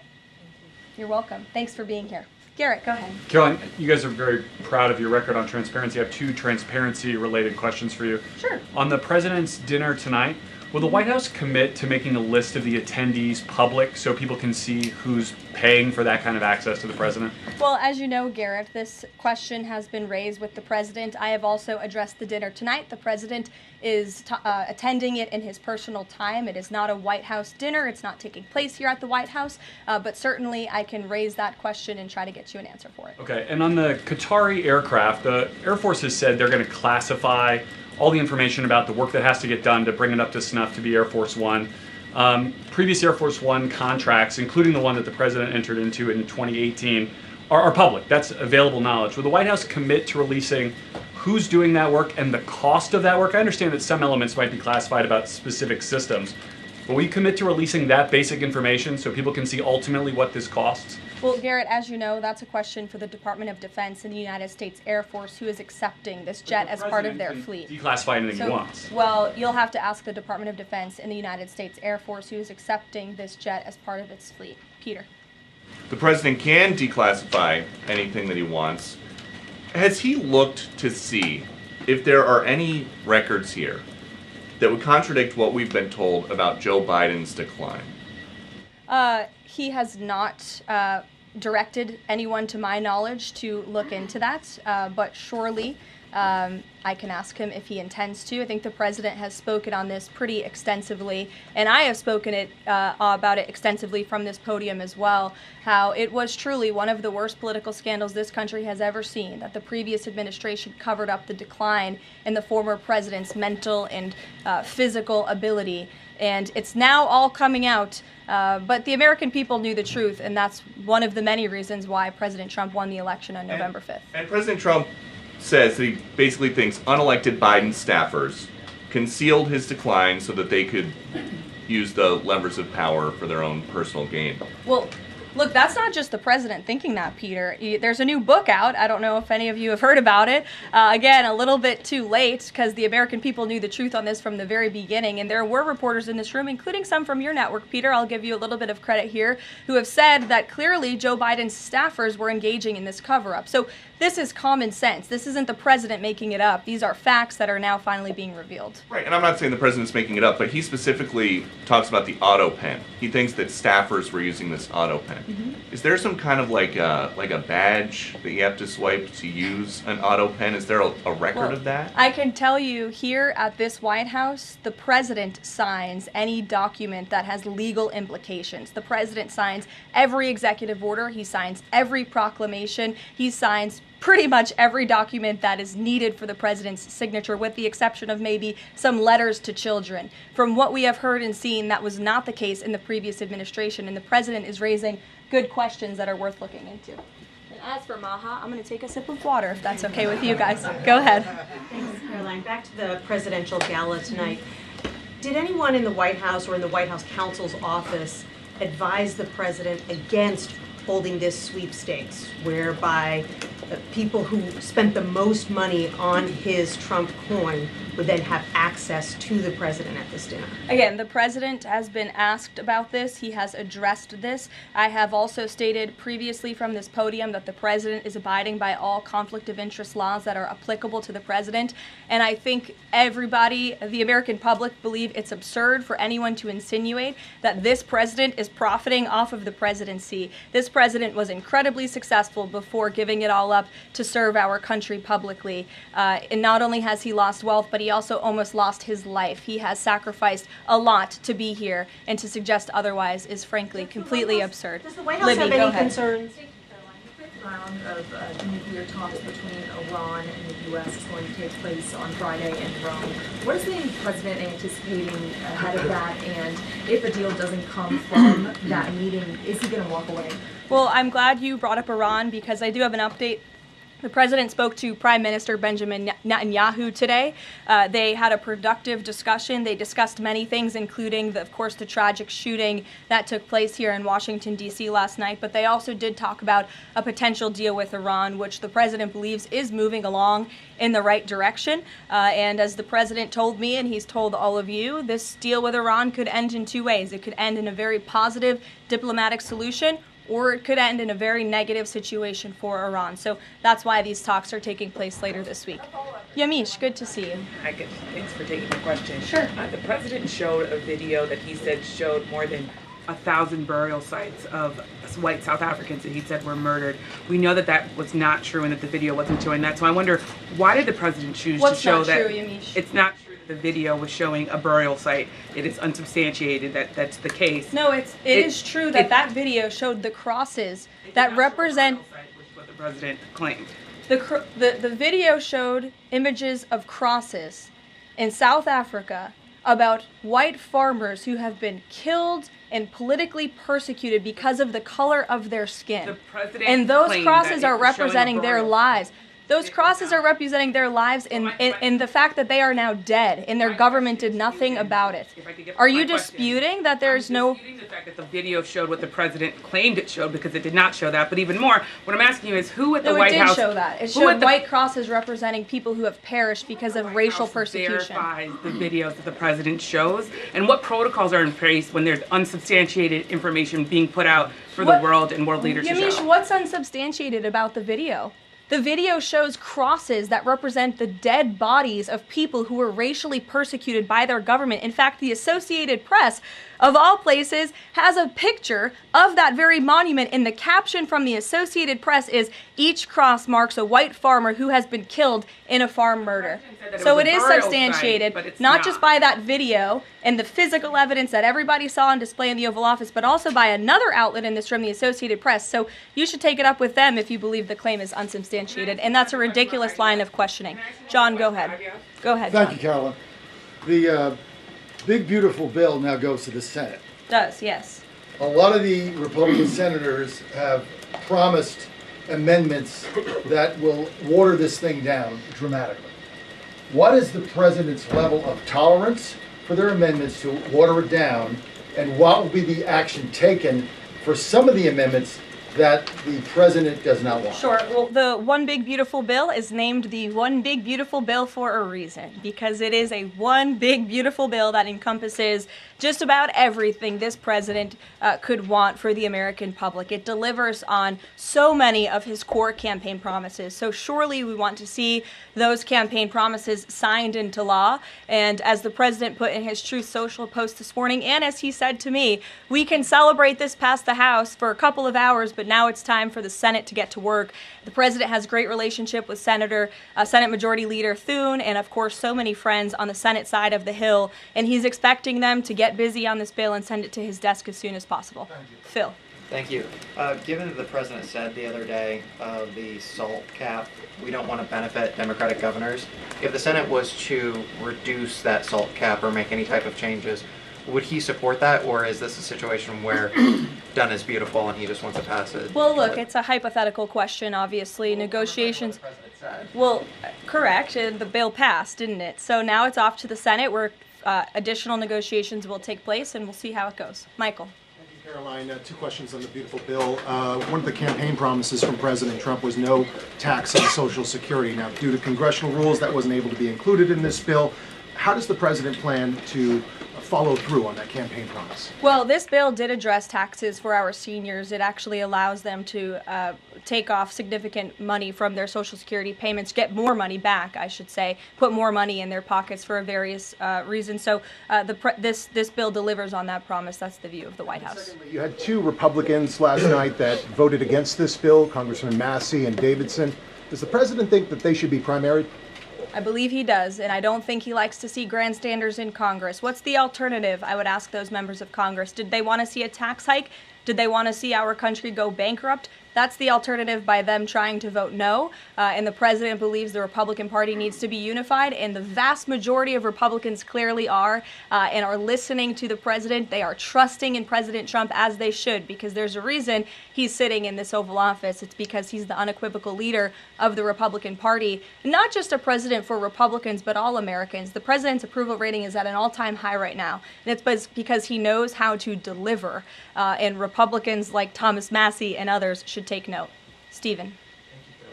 You're welcome. Thanks for being here. Garrett, go ahead. Caroline, you guys are very proud of your record on transparency. I have 2 transparency-related questions for you. Sure. On the president's dinner tonight, will the White House commit to making a list of the attendees public so people can see who's paying for that kind of access to the president? Well, as you know, Garrett, this question has been raised with the president. I have also addressed the dinner tonight. The president is attending it in his personal time. It is not a White House dinner. It's not taking place here at the White House, but certainly I can raise that question and try to get you an answer for it. Okay, and on the Qatari aircraft, the Air Force has said they're going to classify all the information about the work that has to get done to bring it up to snuff to be Air Force One. Previous Air Force One contracts, including the one that the president entered into in 2018, are public. That's available knowledge. Will the White House commit to releasing who's doing that work and the cost of that work? I understand that some elements might be classified about specific systems, but will you commit to releasing that basic information so people can see ultimately what this costs? Well, Garrett, as you know, that's a question for the Department of Defense and the United States Air Force, who is accepting this jet as part of their fleet. Declassify anything he wants. Well, you'll have to ask the Department of Defense and the United States Air Force, who is accepting this jet as part of its fleet. Peter. The president can declassify anything that he wants. Has he looked to see if there are any records here that would contradict what we've been told about Joe Biden's decline? He has not directed anyone, to my knowledge, to look into that, but surely I can ask him if he intends to. I think the president has spoken on this pretty extensively, and I have spoken about it extensively from this podium as well, how it was truly one of the worst political scandals this country has ever seen, that the previous administration covered up the decline in the former president's mental and physical ability. And it's now all coming out, but the American people knew the truth, and that's one of the many reasons why President Trump won the election on November 5th. And President Trump says that he basically thinks unelected Biden staffers concealed his decline so that they could use the levers of power for their own personal gain. Well, Look, that's not just the president thinking that, Peter. There's a new book out. I don't know if any of you have heard about it. Again, a little bit too late because the American people knew the truth on this from the very beginning. And there were reporters in this room, including some from your network, Peter, I'll give you a little bit of credit here, who have said that clearly Joe Biden's staffers were engaging in this cover-up. So this is common sense. This isn't the president making it up. These are facts that are now finally being revealed. Right, and I'm not saying the president's making it up, but he specifically talks about the auto pen. He thinks that staffers were using this auto pen. Mm-hmm. Is there some kind of like a badge that you have to swipe to use an auto pen? Is there a record of that? I can tell you here at this White House, the president signs any document that has legal implications. The president signs every executive order. He signs every proclamation. He signs pretty much every document that is needed for the president's signature, with the exception of maybe some letters to children. From what we have heard and seen, that was not the case in the previous administration, and the president is raising good questions that are worth looking into. And as for Maha, I'm going to take a sip of water, if that's okay with you guys. Go ahead. Thanks, Caroline. Back to the presidential gala tonight. Did anyone in the White House or in the White House counsel's office advise the president against holding this sweepstakes, whereby people who spent the most money on his Trump coin would then have access to the president at this dinner? Again, the president has been asked about this. He has addressed this. I have also stated previously from this podium that the president is abiding by all conflict of interest laws that are applicable to the president. And I think everybody, the American public, believe it's absurd for anyone to insinuate that this president is profiting off of the presidency. This president was incredibly successful before giving it all up to serve our country publicly. And not only has he lost wealth, but he also almost lost his life. He has sacrificed a lot to be here, and to suggest otherwise is frankly completely absurd. Does the White House have any concerns? The fifth round of nuclear talks between Iran and the U.S. is going to take place on Friday in Rome. What is the president anticipating ahead of that? And if a deal doesn't come from that meeting, is he going to walk away? Well, I'm glad you brought up Iran, because I do have an update. The president spoke to Prime Minister Benjamin Netanyahu today. They had a productive discussion. They discussed many things, including, of course, the tragic shooting that took place here in Washington, D.C. last night. But they also did talk about a potential deal with Iran, which the president believes is moving along in the right direction. And as the president told me, and he's told all of you, this deal with Iran could end in two ways. It could end in a very positive diplomatic solution, or it could end in a very negative situation for Iran. So that's why these talks are taking place later this week. Yamish, good to see you. Hi, good. Thanks for taking the question. Sure. The president showed a video that he said showed more than 1,000 burial sites of white South Africans that he said were murdered. We know that that was not true and that the video wasn't showing that. So I wonder, why did the president choose to show that? What's not true, Yamish? It's not true. The video was showing a burial site. It is unsubstantiated that that's the case. No, it is true that that video showed the crosses that represent, which is what the president claimed. The video showed images of crosses in South Africa about white farmers who have been killed and politically persecuted because of the color of their skin. And those crosses are representing their lives. Those crosses are representing their lives in the fact that they are now dead, and their government did nothing about it. Are you disputing that there's no... I'm disputing the fact that the video showed what the president claimed it showed, because it did not show that. But even more, what I'm asking you is who at the White House... No, it did show that. It showed white crosses representing people who have perished because of racial persecution. Verifies the videos that the president shows, and what protocols are in place when there's unsubstantiated information being put out for the world and world leaders to show? Yamish, what's unsubstantiated about the video? The video shows crosses that represent the dead bodies of people who were racially persecuted by their government. In fact, the Associated Press, of all places, has a picture of that very monument, and the caption from the Associated Press is, "Each cross marks a white farmer who has been killed in a farm murder." So it is substantiated, not just by that video and the physical evidence that everybody saw on display in the Oval Office, but also by another outlet in this room, the Associated Press. So you should take it up with them if you believe the claim is unsubstantiated, and that's a ridiculous line of questioning. John, go ahead. Go ahead, John. Thank you, Carolyn. The big, beautiful bill now goes to the Senate. Does, yes. A lot of the Republican senators have promised amendments that will water this thing down dramatically. What is the president's level of tolerance for their amendments to water it down, and what will be the action taken for some of the amendments that the president does not want? Sure. Well, the One Big Beautiful Bill is named the One Big Beautiful Bill for a reason, because it is a one big beautiful bill that encompasses just about everything this president could want for the American public. It delivers on so many of his core campaign promises. So surely we want to see those campaign promises signed into law. And as the president put in his Truth Social post this morning, and as he said to me, we can celebrate this past the House for a couple of hours, but now it's time for the Senate to get to work. The president has a great relationship with Senate Majority Leader Thune, and of course so many friends on the Senate side of the Hill, and he's expecting them to get busy on this bill and send it to his desk as soon as possible. Phil. Thank you. Given that the president said the other day the SALT cap, we don't want to benefit Democratic governors. If the Senate was to reduce that SALT cap or make any type of changes, would he support that, or is this a situation where done is beautiful and he just wants to pass it? Well, look, it's a hypothetical question, obviously. Negotiations. Well, correct. The bill passed, didn't it? So now it's off to the Senate where additional negotiations will take place, and we'll see how it goes. Michael. Caroline, two questions on the beautiful bill. One of the campaign promises from President Trump was no tax on Social Security. Now, due to congressional rules, that wasn't able to be included in this bill. How does the president plan to follow through on that campaign promise? Well, this bill did address taxes for our seniors. It actually allows them to take off significant money from their Social Security payments, get more money back, I should say, put more money in their pockets for various reasons. So this bill delivers on that promise. That's the view of the White House. Secondly, you had two Republicans last night that voted against this bill, Congressman Massey and Davidson. Does the president think that they should be primaried? I believe he does, and I don't think he likes to see grandstanders in Congress. What's the alternative? I would ask those members of Congress. Did they want to see a tax hike? Did they want to see our country go bankrupt? That's the alternative by them trying to vote no. And the president believes the Republican Party needs to be unified, and the vast majority of Republicans clearly are and are listening to the president. They are trusting in President Trump, as they should, because there's a reason he's sitting in this Oval Office. It's because he's the unequivocal leader of the Republican Party. Not just a president for Republicans, but all Americans. The president's approval rating is at an all-time high right now, and it's because he knows how to deliver. And Republicans like Thomas Massey and others should take note. Stephen.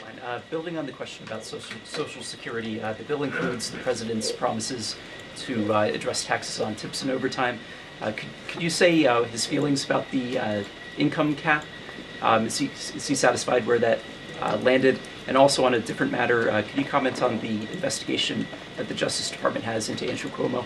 Thank you, Caroline. Building on the question about Social Security, the bill includes the president's promises to address taxes on tips and overtime. Could you say his feelings about the income cap? Is he satisfied where that landed? And also on a different matter, could you comment on the investigation that the Justice Department has into Andrew Cuomo?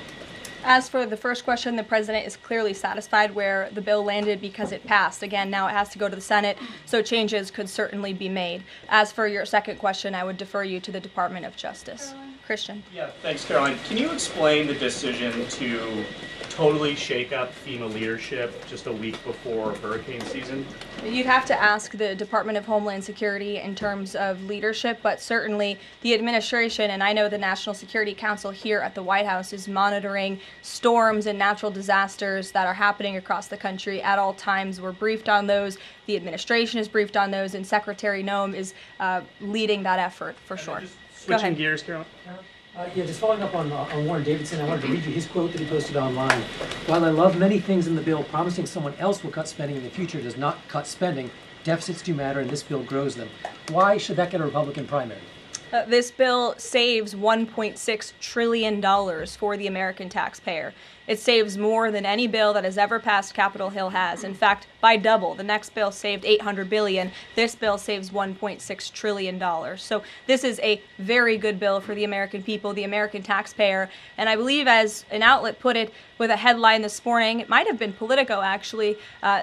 As for the first question, the president is clearly satisfied where the bill landed because it passed. Again, now it has to go to the Senate, so changes could certainly be made. As for your second question, I would defer you to the Department of Justice. Christian. Yeah, thanks, Caroline. Can you explain the decision to totally shake up FEMA leadership just a week before hurricane season? You'd have to ask the Department of Homeland Security in terms of leadership, but certainly the administration, and I know the National Security Council here at the White House is monitoring storms and natural disasters that are happening across the country at all times. We're briefed on those. The administration is briefed on those, and Secretary Noem is leading that effort for sure. Switching gears, Caroline. Yeah, just following up on Warren Davidson, I wanted to read you his quote that he posted online. While I love many things in the bill, promising someone else will cut spending in the future does not cut spending. Deficits do matter, and this bill grows them. Why should that get a Republican primary? This bill saves $1.6 trillion for the American taxpayer. It saves more than any bill that has ever passed Capitol Hill has. In fact, by double. The next bill saved $800 billion. This bill saves $1.6 trillion. So this is a very good bill for the American people, the American taxpayer. And I believe, as an outlet put it with a headline this morning, it might have been Politico actually,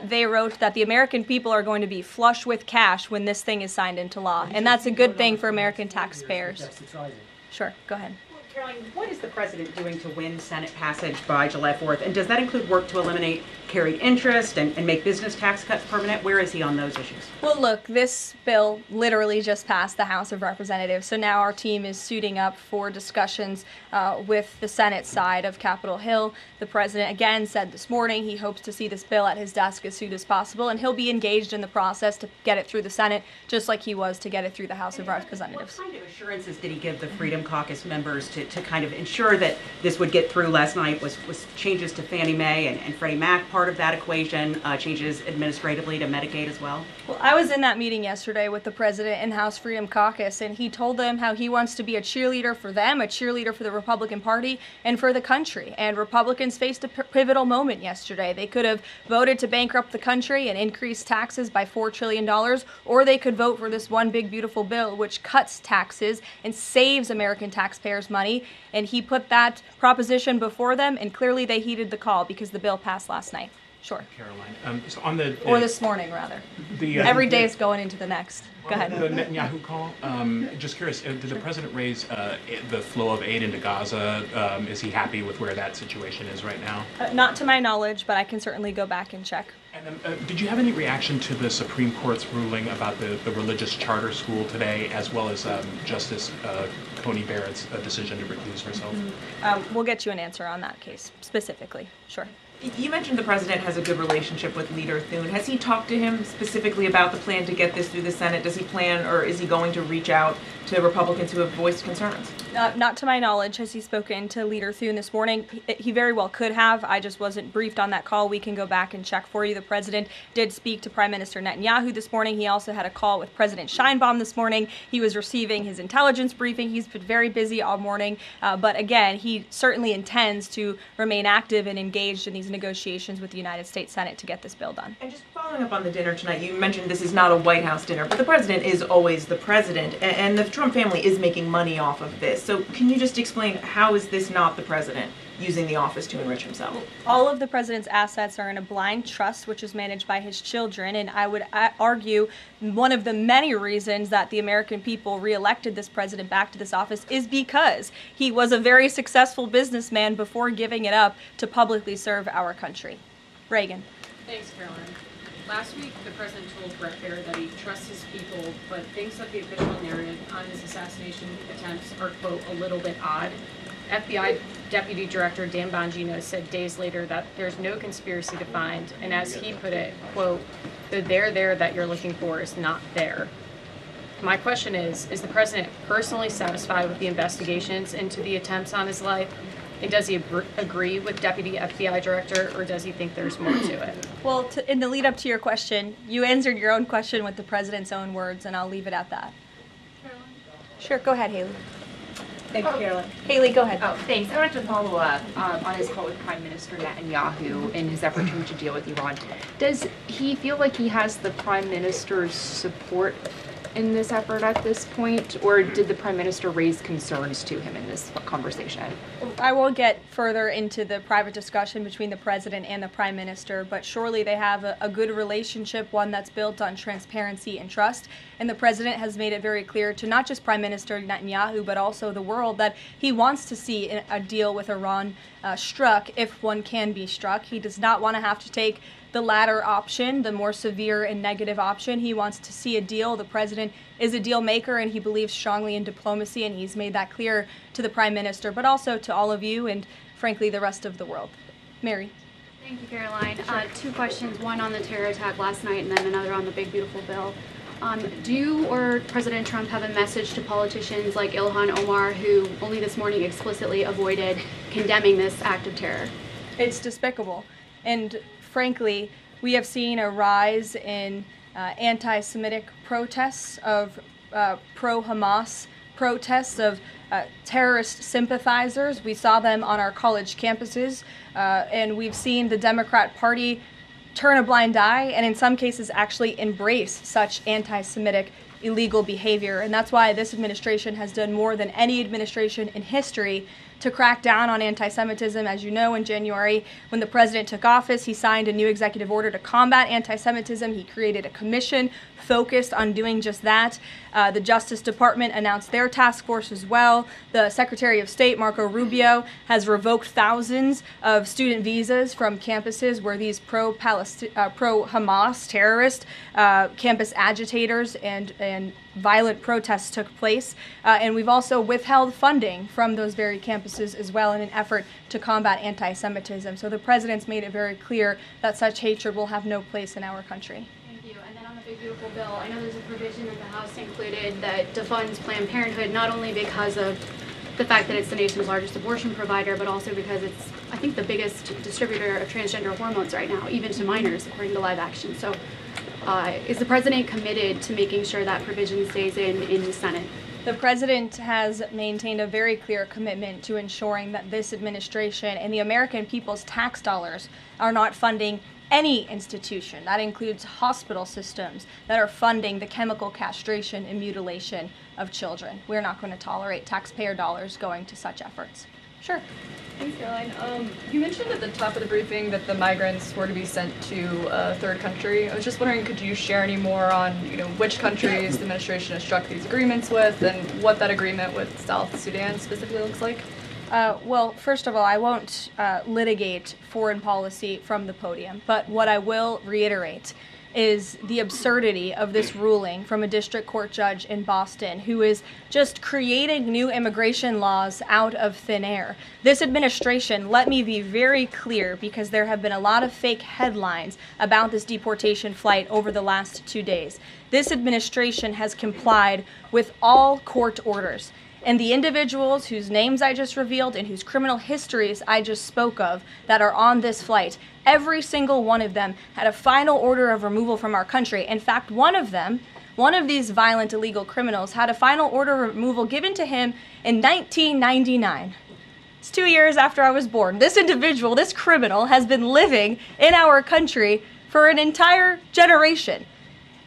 they wrote that the American people are going to be flush with cash when this thing is signed into law. And that's a good thing for American taxpayers. Sure, go ahead. Caroline, what is the president doing to win Senate passage by July 4th? And does that include work to eliminate carried interest and make business tax cuts permanent? Where is he on those issues? Well, look, this bill literally just passed the House of Representatives. So now our team is suiting up for discussions with the Senate side of Capitol Hill. The president, again, said this morning he hopes to see this bill at his desk as soon as possible, and he'll be engaged in the process to get it through the Senate, just like he was to get it through the House of Representatives. What kind of assurances did he give the Freedom Caucus members to to kind of ensure that this would get through last night was changes to Fannie Mae and Freddie Mac part of that equation, changes administratively to Medicaid as well? Well, I was in that meeting yesterday with the president and House Freedom Caucus, and he told them how he wants to be a cheerleader for them, a cheerleader for the Republican Party, and for the country. And Republicans faced a pivotal moment yesterday. They could have voted to bankrupt the country and increase taxes by $4 trillion, or they could vote for this one big, beautiful bill which cuts taxes and saves American taxpayers money. And he put that proposition before them, and clearly they heeded the call because the bill passed last night. Sure. Caroline, so on the or this morning, rather. Every day is going into the next. Go ahead. The Netanyahu call. Just curious, did the president raise the flow of aid into Gaza? Is he happy with where that situation is right now? Not to my knowledge, but I can certainly go back and check. And did you have any reaction to the Supreme Court's ruling about the religious charter school today, as well as Justice Coney Barrett's decision to recuse herself? We'll get you an answer on that case specifically. Sure. You mentioned the president has a good relationship with Leader Thune. Has he talked to him specifically about the plan to get this through the Senate? Does he plan, or is he going to reach out to Republicans who have voiced concerns? Not to my knowledge has he spoken to Leader Thune this morning. He very well could have. I just wasn't briefed on that call. We can go back and check for you. The president did speak to Prime Minister Netanyahu this morning. He also had a call with President Sheinbaum this morning. He was receiving his intelligence briefing. He's been very busy all morning. But again, he certainly intends to remain active and engaged in these negotiations with the United States Senate to get this bill done. And just following up on the dinner tonight, you mentioned this is not a White House dinner, but the president is always the president, and the Trump family is making money off of this. So can you just explain, how is this not the president using the office to enrich himself? All of the president's assets are in a blind trust, which is managed by his children, and I would argue one of the many reasons that the American people reelected this president back to this office is because he was a very successful businessman before giving it up to publicly serve our country. Reagan. Thanks, Caroline. Last week, the president told Brett Baer that he trusts his people, but thinks that the official narrative on his assassination attempts are, quote, a little bit odd. FBI Deputy Director Dan Bongino said days later that there's no conspiracy to find, and as he put it, quote, the there that you're looking for is not there. My question is the president personally satisfied with the investigations into the attempts on his life? And does he agree with Deputy FBI Director, or does he think there's more to it? Well, in the lead up to your question, you answered your own question with the president's own words, and I'll leave it at that. Sure, go ahead, Haley. Thank you, Caroline. Haley, go ahead. Oh, thanks. I wanted to follow up on his call with Prime Minister Netanyahu in his effort to reach a deal with Iran. Does he feel like he has the Prime Minister's support in this effort at this point, or did the Prime Minister raise concerns to him in this conversation? I won't get further into the private discussion between the president and the prime minister, but surely they have a good relationship, one that's built on transparency and trust. And the president has made it very clear to not just Prime Minister Netanyahu, but also the world, that he wants to see a deal with Iran struck, if one can be struck. He does not want to have to take the latter option, the more severe and negative option. He wants to see a deal. The president is a deal maker, and he believes strongly in diplomacy, and he's made that clear to the prime minister, but also to all of you and, frankly, the rest of the world. Mary. Thank you, Caroline. Two questions, one on the terror attack last night and then another on the big, beautiful bill. Do you or President Trump have a message to politicians like Ilhan Omar, who only this morning explicitly avoided condemning this act of terror? It's despicable. And frankly, we have seen a rise in anti-Semitic protests, of pro-Hamas protests, of terrorist sympathizers. We saw them on our college campuses, and we've seen the Democrat Party turn a blind eye and in some cases actually embrace such anti-Semitic illegal behavior. And that's why this administration has done more than any administration in history to crack down on anti-Semitism. As you know, in January, when the president took office, he signed a new executive order to combat anti-Semitism. He created a commission focused on doing just that. The Justice Department announced their task force as well. The Secretary of State, Marco Rubio, has revoked thousands of student visas from campuses where these pro-Hamas terrorist campus agitators and violent protests took place. And we've also withheld funding from those very campuses as well in an effort to combat anti-Semitism. So the president's made it very clear that such hatred will have no place in our country. Thank you. And then on the big, beautiful bill, I know there's a provision that the House included that defunds Planned Parenthood, not only because of the fact that it's the nation's largest abortion provider, but also because it's, I think, the biggest distributor of transgender hormones right now, even to minors, according to Live Action. So is the president committed to making sure that provision stays in the Senate? The president has maintained a very clear commitment to ensuring that this administration and the American people's tax dollars are not funding any institution. That includes hospital systems that are funding the chemical castration and mutilation of children. We're not going to tolerate taxpayer dollars going to such efforts. Sure. Thanks, Caroline. You mentioned at the top of the briefing that the migrants were to be sent to a third country. I was just wondering, could you share any more on, which countries the administration has struck these agreements with and what that agreement with South Sudan specifically looks like? Well, first of all, I won't litigate foreign policy from the podium, but what I will reiterate is the absurdity of this ruling from a district court judge in Boston who is just creating new immigration laws out of thin air. This administration, let me be very clear, because there have been a lot of fake headlines about this deportation flight over the last 2 days. This administration has complied with all court orders. And the individuals whose names I just revealed and whose criminal histories I just spoke of that are on this flight, every single one of them had a final order of removal from our country. In fact, one of these violent illegal criminals had a final order of removal given to him in 1999. It's 2 years after I was born. This individual, this criminal, has been living in our country for an entire generation.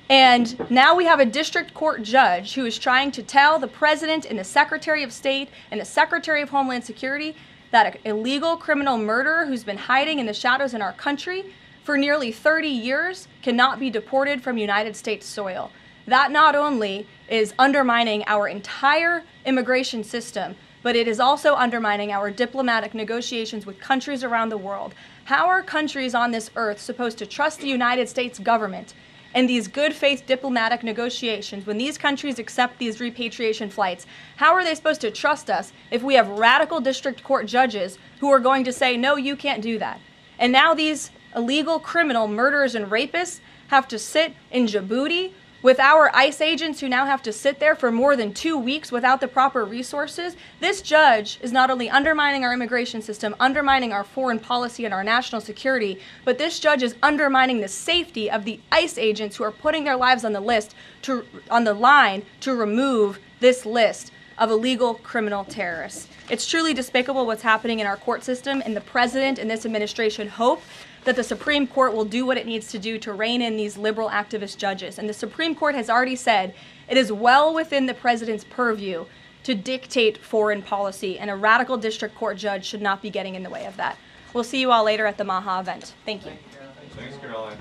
And now we have a district court judge who is trying to tell the president and the Secretary of State and the Secretary of Homeland Security that an illegal criminal murderer who's been hiding in the shadows in our country for nearly 30 years cannot be deported from United States soil. That not only is undermining our entire immigration system, but it is also undermining our diplomatic negotiations with countries around the world. How are countries on this earth supposed to trust the United States government and these good faith diplomatic negotiations when these countries accept these repatriation flights? How are they supposed to trust us if we have radical district court judges who are going to say, no, you can't do that? And now these illegal criminal murderers and rapists have to sit in Djibouti with our ICE agents who now have to sit there for more than 2 weeks without the proper resources. This judge is not only undermining our immigration system, undermining our foreign policy and our national security, but this judge is undermining the safety of the ICE agents who are putting their lives on the line to remove this list of illegal criminal terrorists. It's truly despicable what's happening in our court system, and the president and this administration hope that the Supreme Court will do what it needs to do to rein in these liberal activist judges. And the Supreme Court has already said it is well within the president's purview to dictate foreign policy, and a radical district court judge should not be getting in the way of that. We'll see you all later at the MAHA event. Thank you. Thanks, Caroline.